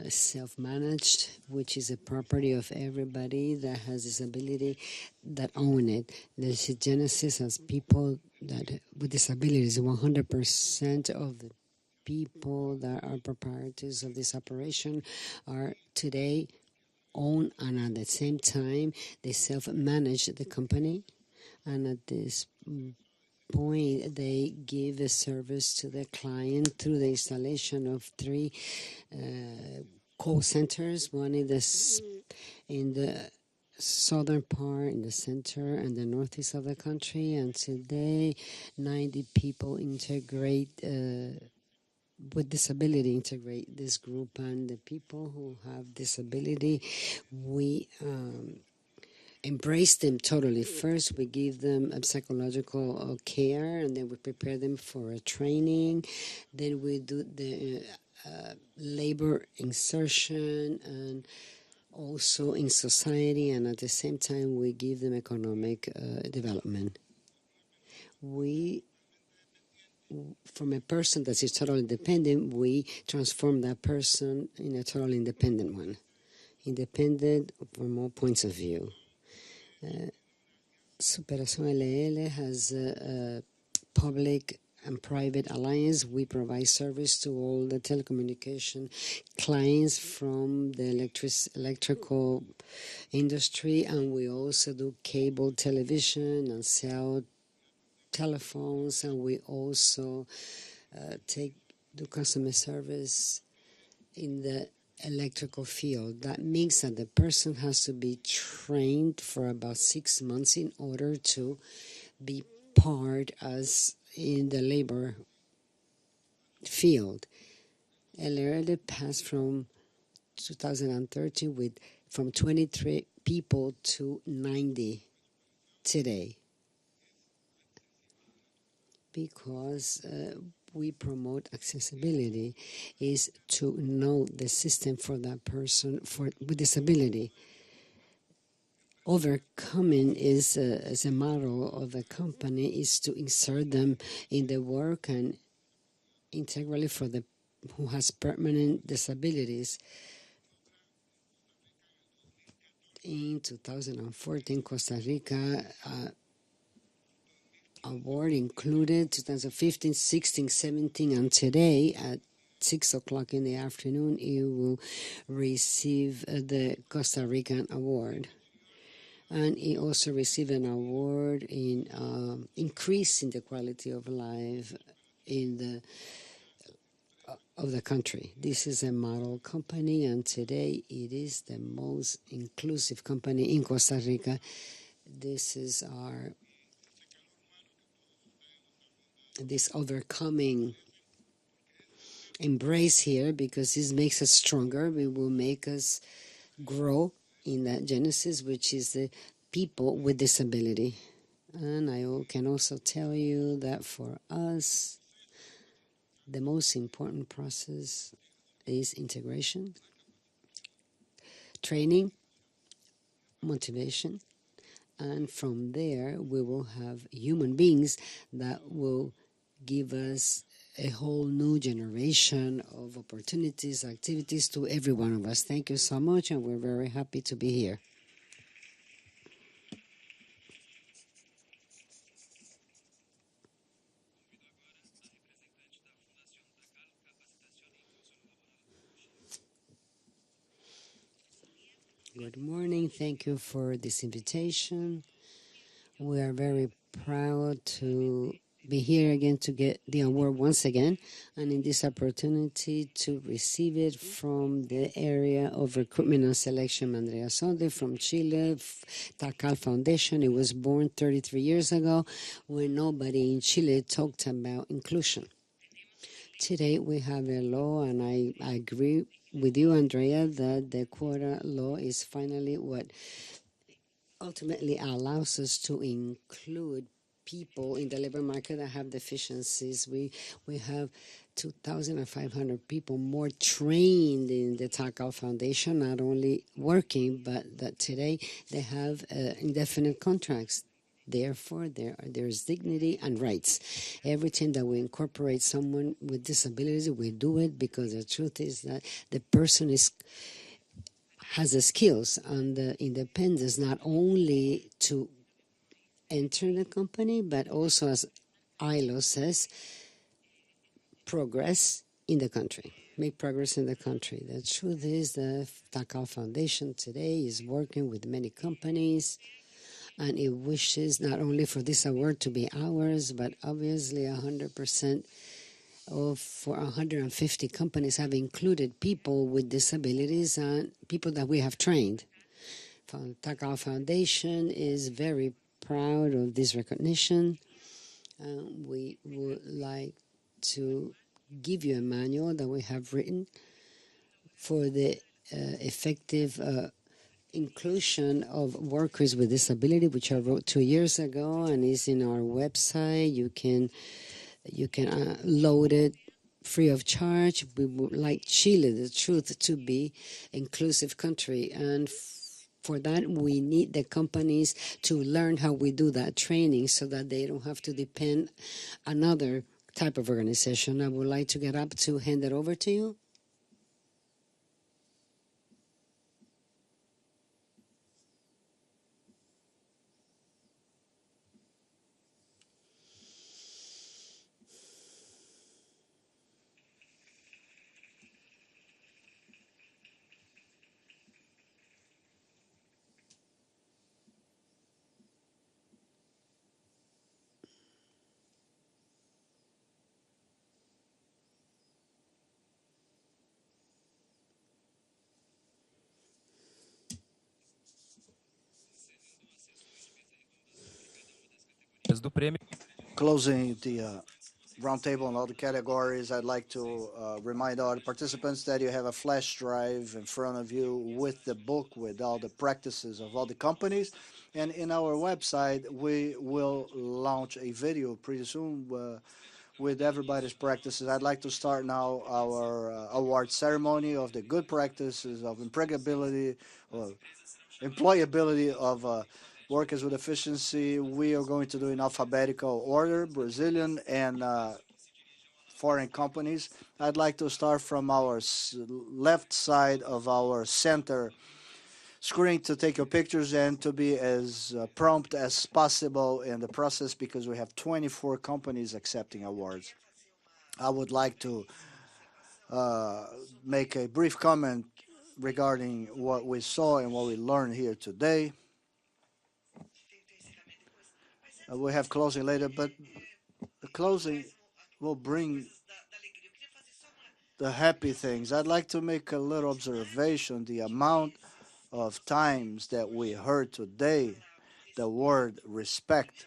self-managed, which is a property of everybody that has disability that own it. The genesis as people that with disabilities, 100% of the people that are proprietors of this operation are today own, and at the same time they self-manage the company, and at this point, they give a service to the client through the installation of 3 call centers, one in the southern part, in the center, and the northeast of the country. And today, 90 people integrate with disability integrate this group. And the people who have disability, we embrace them totally. First, we give them a psychological care, and then we prepare them for a training. Then we do the labor insertion and also in society, and at the same time we give them economic development. We, from a person that is totally independent, we transform that person in a totally independent one, independent from all points of view. Superación LL has a public and private alliance. We provide service to all the telecommunication clients from the electrical industry, and we also do cable television and cell telephones, and we also do customer service in the electrical field. That means that the person has to be trained for about 6 months in order to be part as in the labor field. LRL passed from 2013 from 23 people to 90 today, because we promote accessibility, is to know the system for that person with disability. Overcoming is as a model of the company, is to insert them in the work and integrally for the who has permanent disabilities. In 2014, Costa Rica award included 2015, 16, 17, and today at 6 o'clock in the afternoon, you will receive the Costa Rican award. And he also received an award in increasing the quality of life in of the country. This is a model company, and today it is the most inclusive company in Costa Rica. This is this overcoming embrace here, because this makes us stronger. It will make us grow in that genesis, which is the people with disability. And I can also tell you that for us, the most important process is integration, training, motivation, and from there we will have human beings that will give us a whole new generation of opportunities, activities to every one of us. Thank you so much, and we're very happy to be here. Good morning. Thank you for this invitation. We are very proud to be here again to get the award once again, and in this opportunity to receive it from the area of recruitment and selection, Andrea Sonde from Chile, Takal Foundation. It was born 33 years ago when nobody in Chile talked about inclusion. Today we have a law, and I agree with you, Andrea, that the quota law is finally what ultimately allows us to include people in the labor market that have deficiencies. We have 2,500 people more trained in the Takal Foundation, not only working, but that today they have indefinite contracts. Therefore, there's dignity and rights. Every time that we incorporate someone with disabilities, we do it because the truth is that the person has the skills and the independence not only to enter the company, but also, as ILO says, progress in the country, make progress in the country. The truth is the Takal Foundation today is working with many companies, and it wishes not only for this award to be ours, but obviously 100% of for 150 companies have included people with disabilities and people that we have trained. Takao Foundation is very proud of this recognition. We would like to give you a manual that we have written for the effective inclusion of workers with disability, which I wrote 2 years ago and is in our website. You can load it free of charge. We would like Chile, the truth, to be inclusive country, and for that we need the companies to learn how we do that training so that they don't have to depend another type of organization. I would like to get up to hand it over to you.
Closing the roundtable on all the categories, I'd like to remind all the participants that you have a flash drive in front of you with the book with all the practices of all the companies. And in our website, we will launch a video pretty soon with everybody's practices. I'd like to start now our award ceremony of the good practices of employability of workers with efficiency. We are going to do in alphabetical order, Brazilian and foreign companies. I'd like to start from our left side of our center screen to take your pictures and to be as prompt as possible in the process because we have 24 companies accepting awards. I would like to make a brief comment regarding what we saw and what we learned here today. We have closing later, but the closing will bring the happy things. I'd like to make a little observation. The amount of times that we heard today the word respect.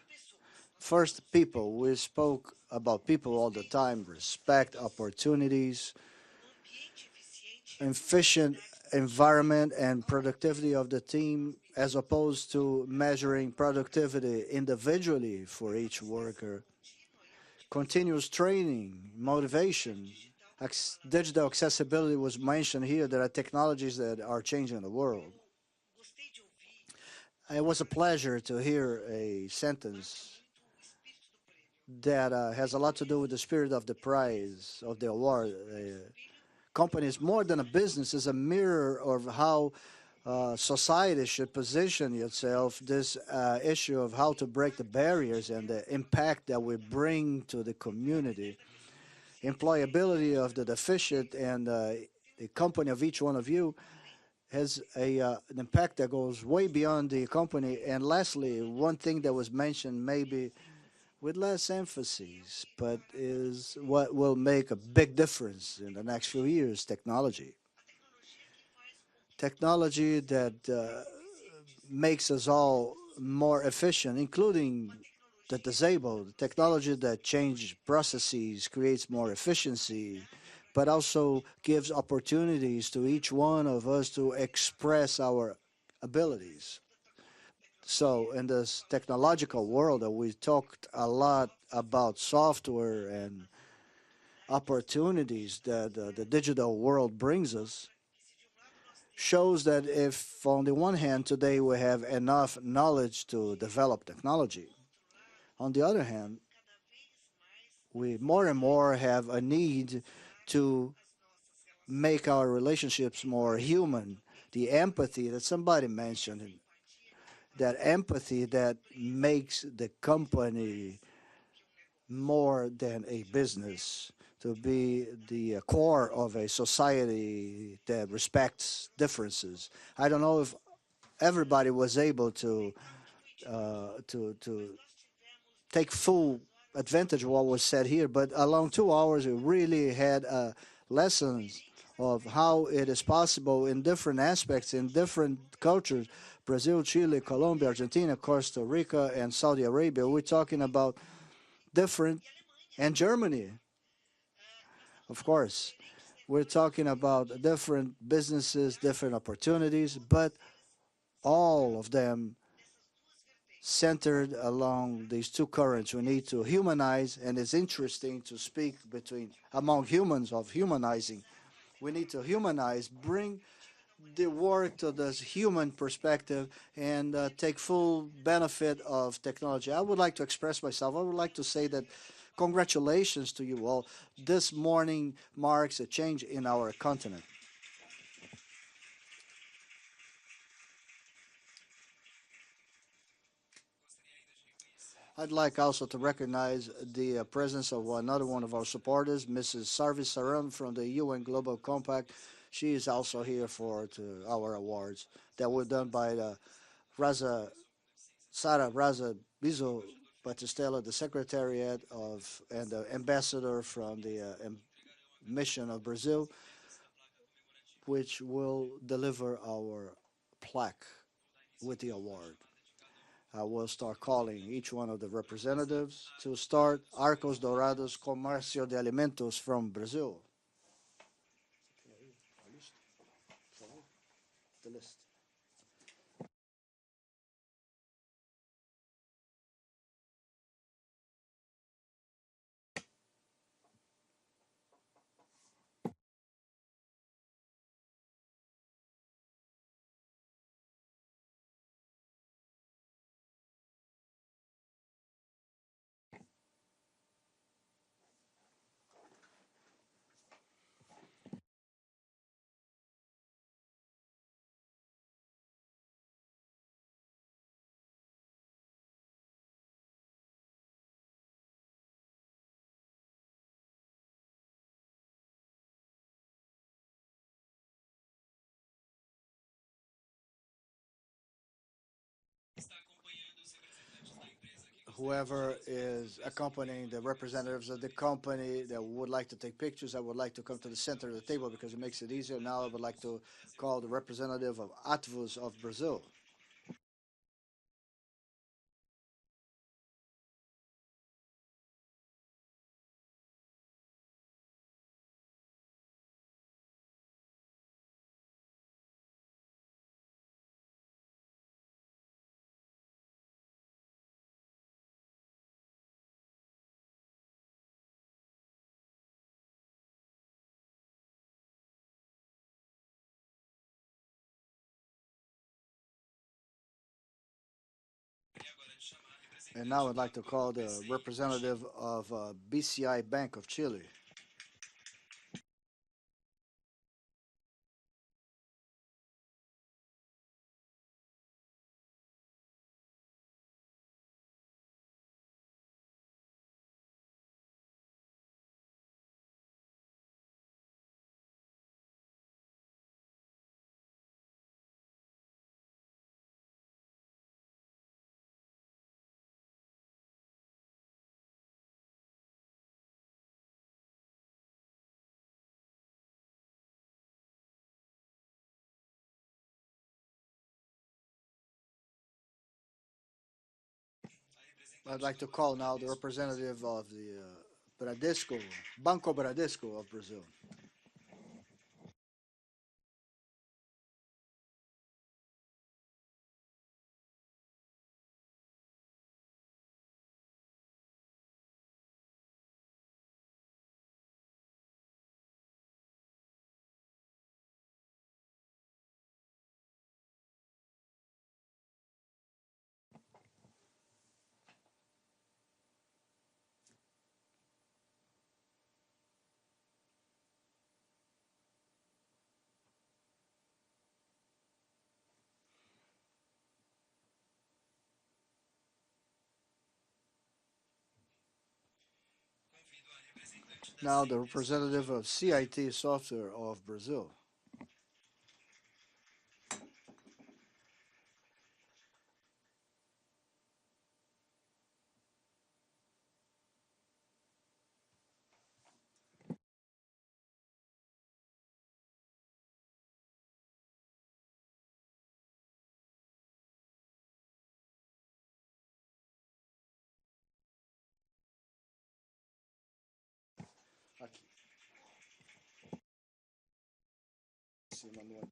First, people. We spoke about people all the time, respect, opportunities, efficient environment and productivity of the team as opposed to measuring productivity individually for each worker. Continuous training, motivation, digital accessibility was mentioned here. There are technologies that are changing the world. It was a pleasure to hear a sentence that has a lot to do with the spirit of the prize, of the award. Company is more than a business, is a mirror of how society should position itself, this issue of how to break the barriers and the impact that we bring to the community. Employability of the deficient and the company of each one of you has an impact that goes way beyond the company. And lastly, one thing that was mentioned maybe with less emphasis, but is what will make a big difference in the next few years, technology. Technology that makes us all more efficient, including the disabled. Technology that changes processes, creates more efficiency, but also gives opportunities to each one of us to express our abilities. So in this technological world, we talked a lot about software and opportunities that the digital world brings us, shows that if on the one hand today we have enough knowledge to develop technology, on the other hand, we more and more have a need to make our relationships more human. The empathy that somebody mentioned, that empathy that makes the company more than a business, to be the core of a society that respects differences. I don't know if everybody was able to to take full advantage of what was said here. But along 2 hours, we really had lessons of how it is possible in different aspects, in different cultures, Brazil, Chile, Colombia, Argentina, Costa Rica, and Saudi Arabia. We're talking about different, and Germany, of course. We're talking about different businesses, different opportunities, but all of them centered along these two currents. We need to humanize, and it's interesting to speak among humans of humanizing. We need to humanize, bring the work to this human perspective, and take full benefit of technology. I would like to express myself. I would like to say that congratulations to you all. This morning marks a change in our continent. I'd like also to recognize the presence of another one of our supporters, Mrs. Sarvi Saram from the UN Global Compact. She is also here for our awards that were done by Sara Raza Bizo Batistella, the Secretariat and the Ambassador from the Mission of Brazil, which will deliver our plaque with the award. I will start calling each one of the representatives to start Arcos Dourados Comercio de Alimentos from Brazil. The list. Whoever is accompanying the representatives of the company that would like to take pictures, I would like to come to the center of the table because it makes it easier. Now I would like to call the representative of Atvos of Brazil. And now I'd like to call the representative of BCI Bank of Chile. I'd like to call now the representative of the Bradesco, Banco Bradesco of Brazil. Now the representative of CIT Software of Brazil. cima no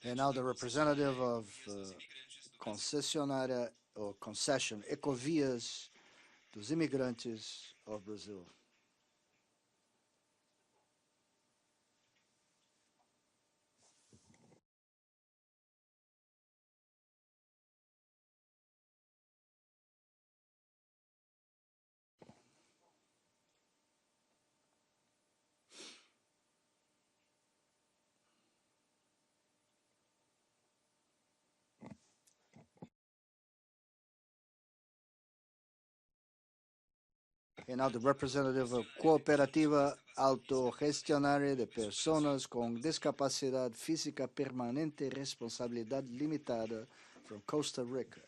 And now the representative of concessionária or concession Ecovias dos Imigrantes of Brazil. And now the representative of Cooperativa Autogestionária de Pessoas com Discapacidade Física Permanente e Responsabilidade Limitada from Costa Rica.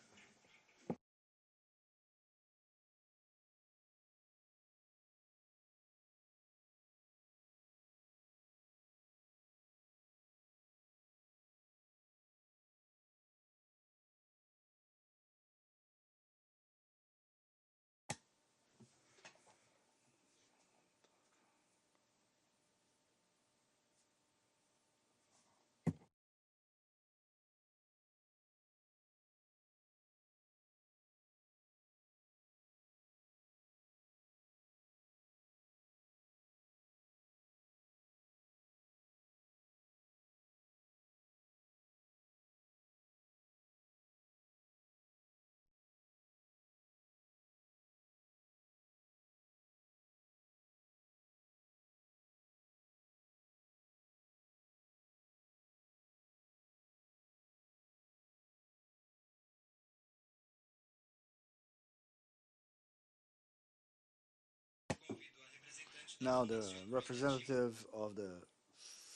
Now the representative of the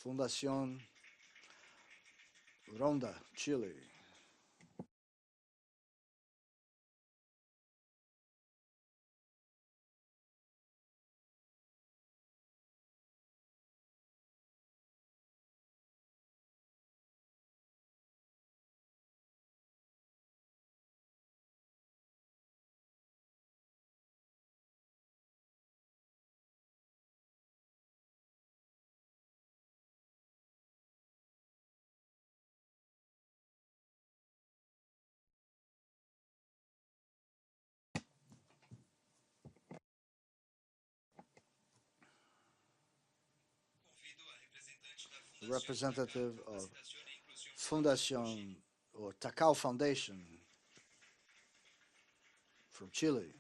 Fundación Ronda, Chile. Representative of Fundación or Takao Foundation from Chile.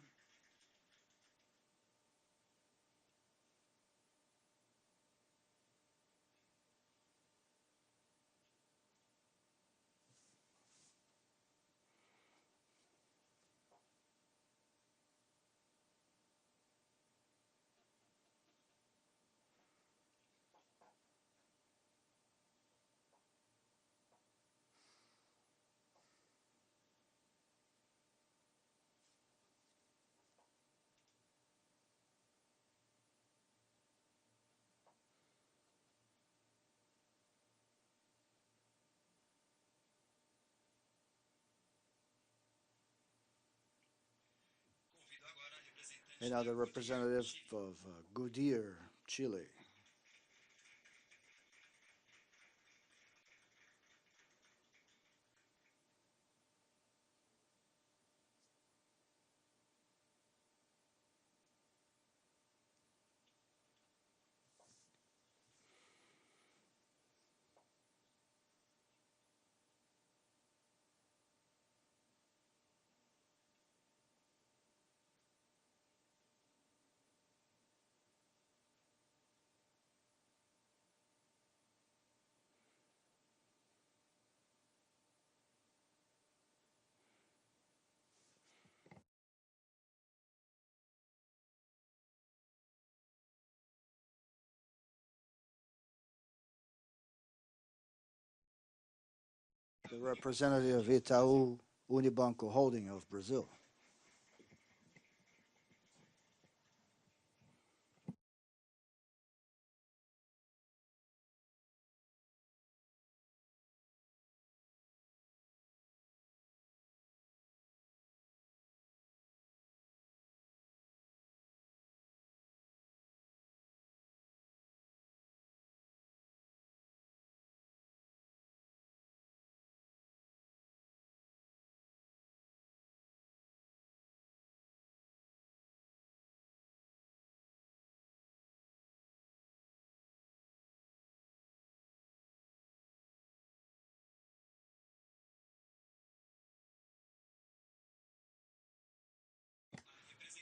And now the representative of Goodyear, Chile. The representative of Itaú Unibanco Holding of Brazil.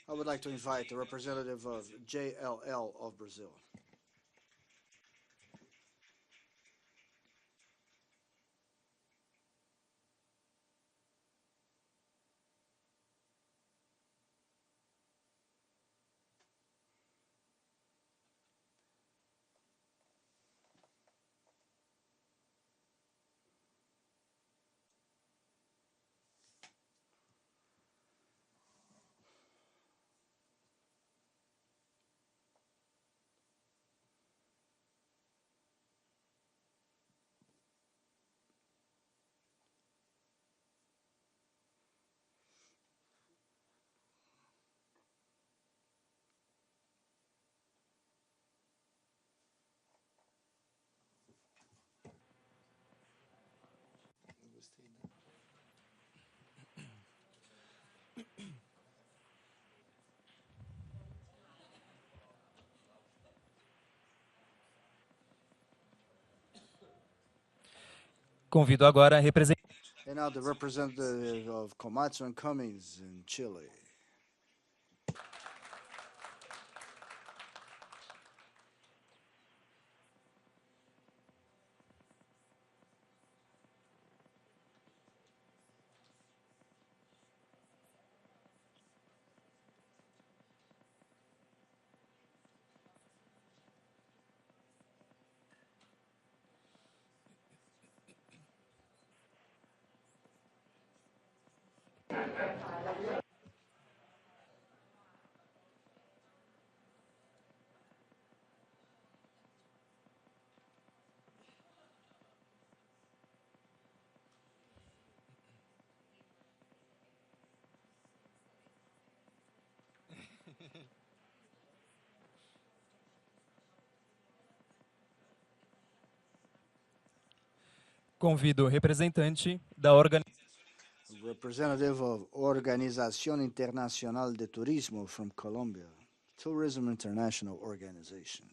I would like to invite the representative of JLL of Brazil.
Convido agora a representante.
And now the representative of Komatsu and Cummings in Chile.
Convido o representante da organização.
Representative of Organización Internacional de Turismo from Colombia, Tourism International Organization.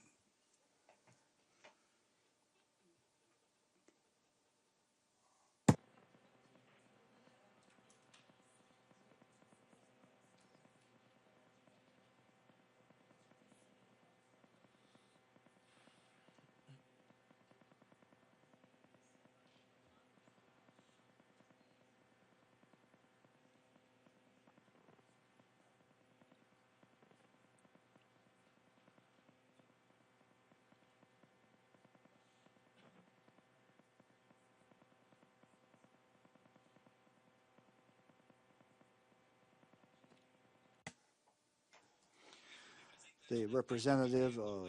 The representative of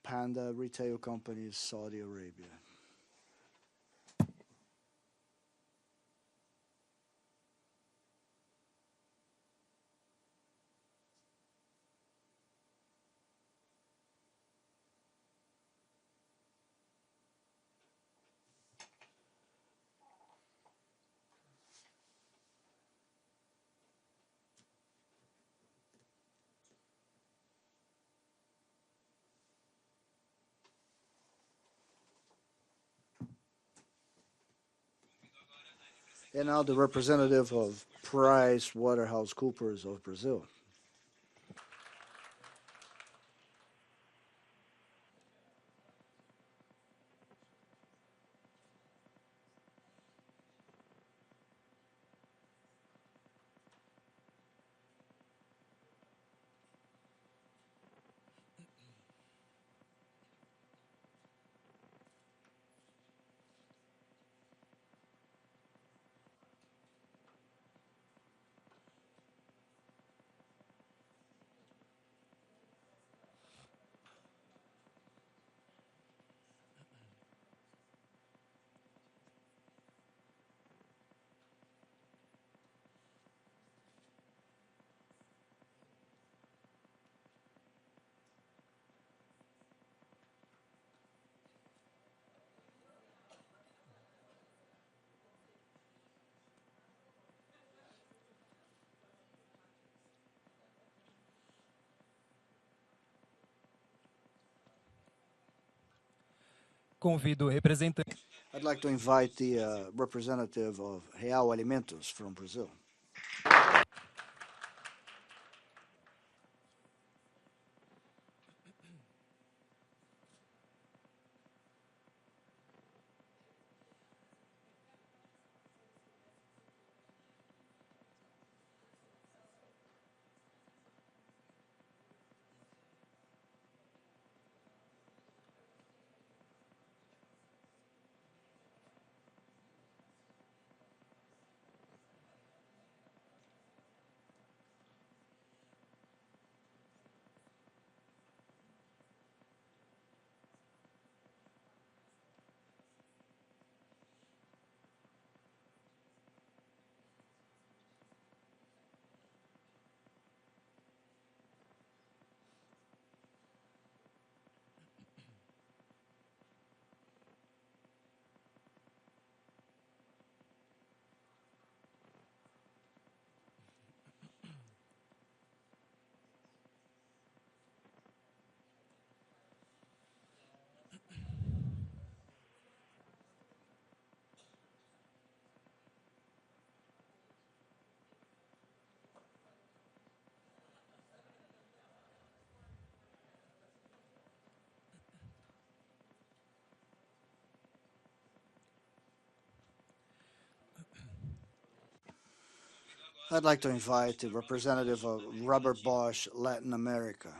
Panda Retail Company, Saudi Arabia. And now the representative of Price Waterhouse Coopers of Brazil.
Convido o representante.
I'd like to invite the representative of Real Alimentos from Brazil. I'd like to invite the representative of Robert Bosch, Latin America.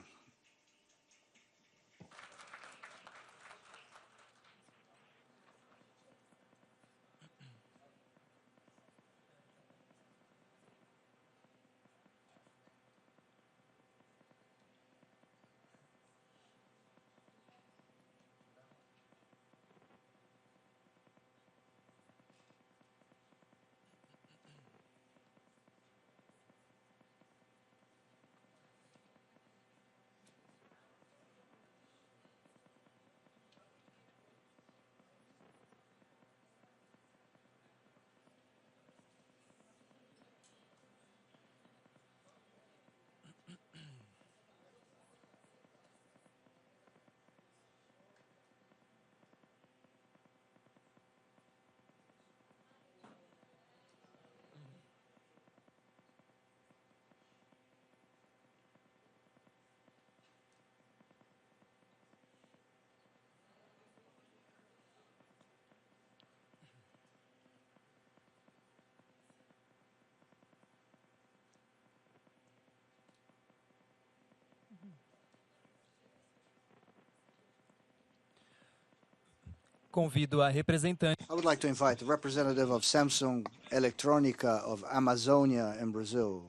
Convido a representante.
I would like to invite the representative of Samsung Electronica of Amazonia in Brazil.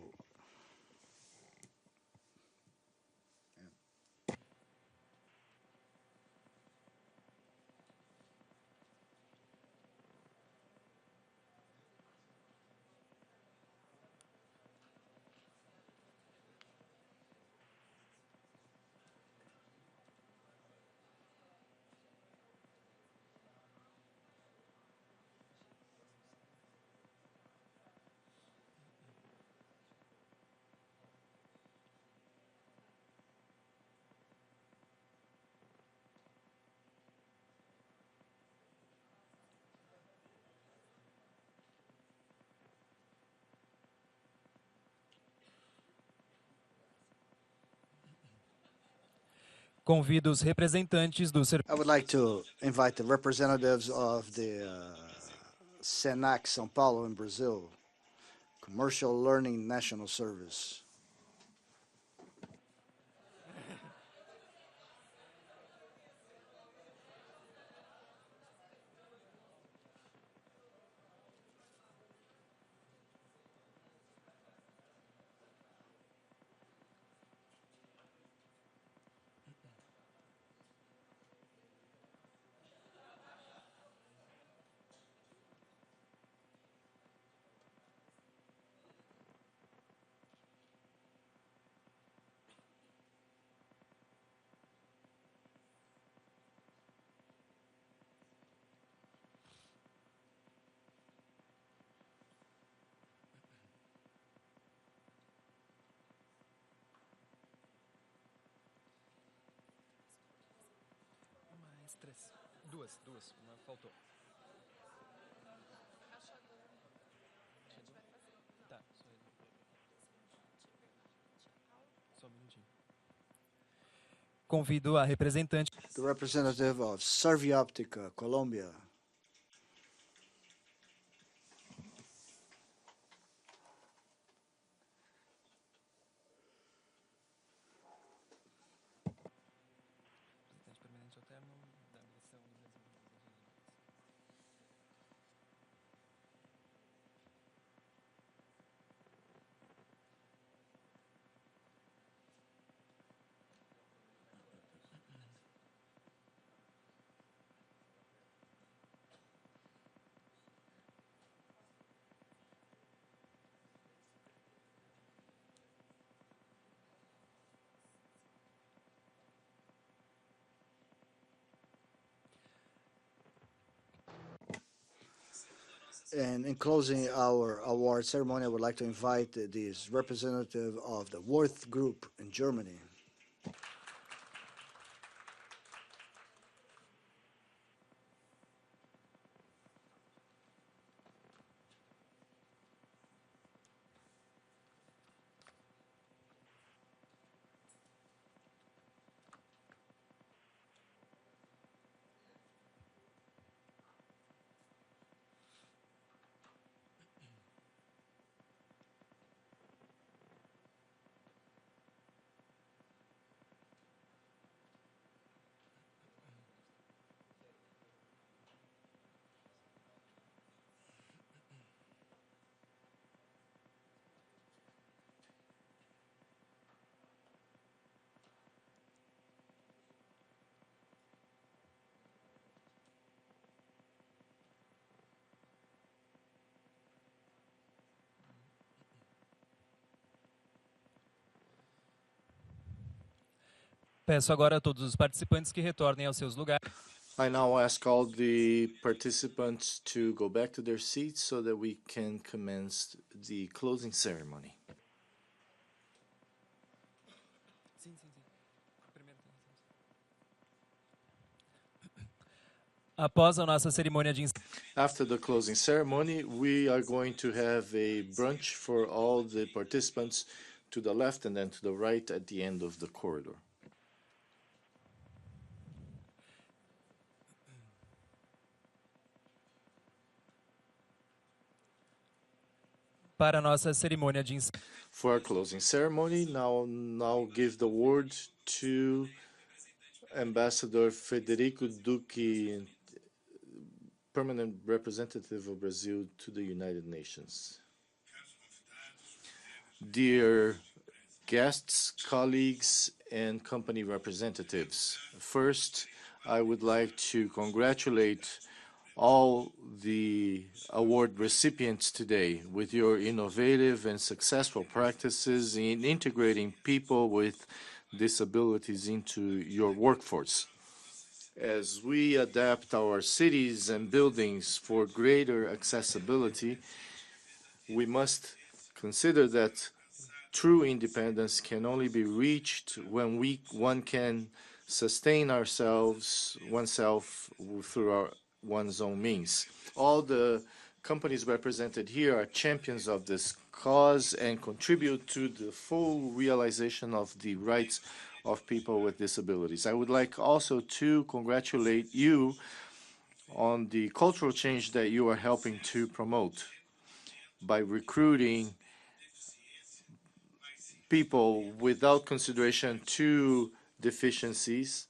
Convido os representantes do
I would like to invite the representatives of the SENAC São Paulo in Brazil, Commercial Learning National Service.
Duas. Uma faltou. Tá, só um minutinho. Convido a representante.
The representative of Servioptica, Colombia. And in closing our award ceremony, I would like to invite this representative of the Worth Group in Germany.
Peço agora a todos os participantes que retornem aos seus lugares.
I now ask all the participants to go back to their seats so that we can commence the closing ceremony.
Após a nossa cerimônia de
After the closing ceremony, we are going to have a brunch for all the participants to the left and then to the right at the end of the corridor.
Para a nossa cerimônia de
For our closing ceremony, now give the word to Ambassador Federico Duque, Permanent Representative of Brazil to the United Nations. Dear guests, colleagues, and company representatives, first, I would like to congratulate all the award recipients today with your innovative and successful practices in integrating people with disabilities into your workforce. As we adapt our cities and buildings for greater accessibility, we must consider that true independence can only be reached when one can sustain oneself through one's own means. All the companies represented here are champions of this cause and contribute to the full realization of the rights of people with disabilities. I would like also to congratulate you on the cultural change that you are helping to promote by recruiting people without consideration to deficiencies,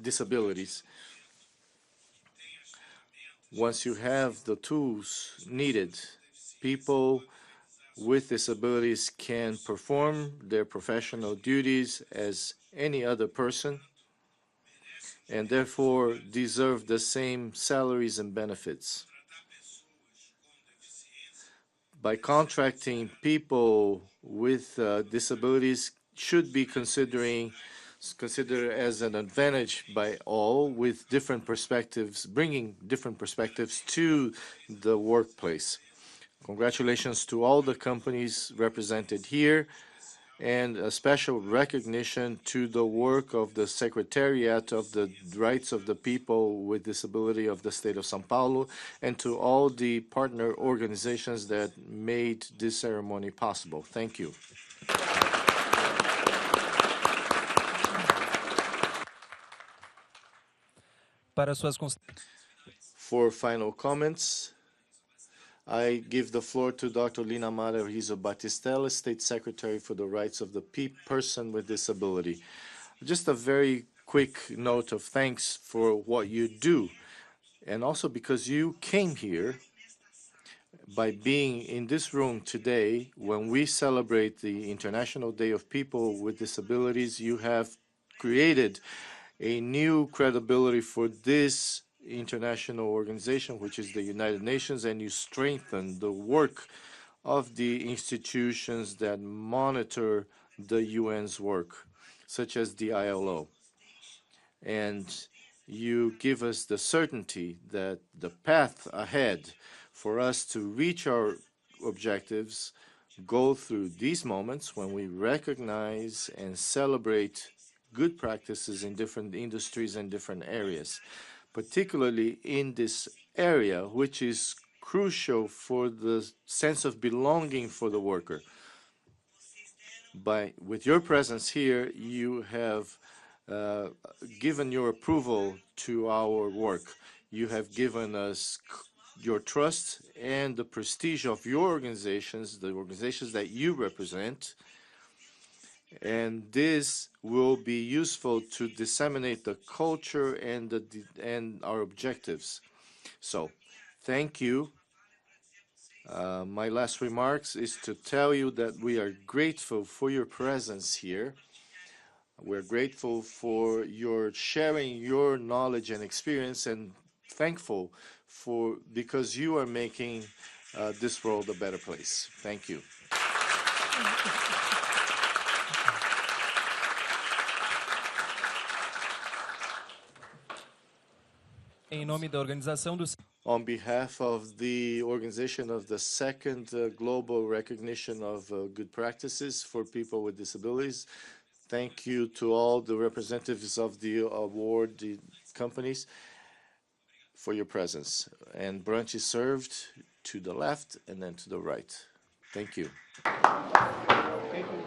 disabilities. Once you have the tools needed, people with disabilities can perform their professional duties as any other person and therefore deserve the same salaries and benefits. By contracting people with disabilities should be considered as an advantage by all with different perspectives, bringing different perspectives to the workplace. Congratulations to all the companies represented here and a special recognition to the work of the Secretariat of the Rights of the People with Disability of the State of São Paulo, and to all the partner organizations that made this ceremony possible. Thank you. For final comments, I give the floor to Dr. Lina Mara Rizo Batistella, State Secretary for the Rights of the Person with Disability. Just a very quick note of thanks for what you do, and also because you came here by being in this room today when we celebrate the International Day of People with Disabilities. You have created a new credibility for this international organization, which is the United Nations, and you strengthen the work of the institutions that monitor the UN's work, such as the ILO. And you give us the certainty that the path ahead for us to reach our objectives go through these moments when we recognize and celebrate good practices in different industries and different areas, particularly in this area, which is crucial for the sense of belonging for the worker. With your presence here, you have given your approval to our work. You have given us your trust and the prestige of your organizations, the organizations that you represent, and this will be useful to disseminate the culture and our objectives. So, thank you. My last remarks is to tell you that we are grateful for your presence here. We're grateful for your sharing your knowledge and experience, and thankful because you are making this world a better place. Thank you. On behalf of the organization of the second global recognition of good practices for people with disabilities, thank you to all the representatives of the award companies for your presence. And brunch is served to the left and then to the right. Thank you.
Thank you.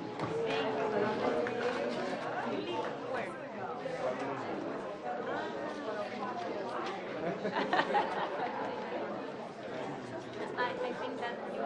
I think that you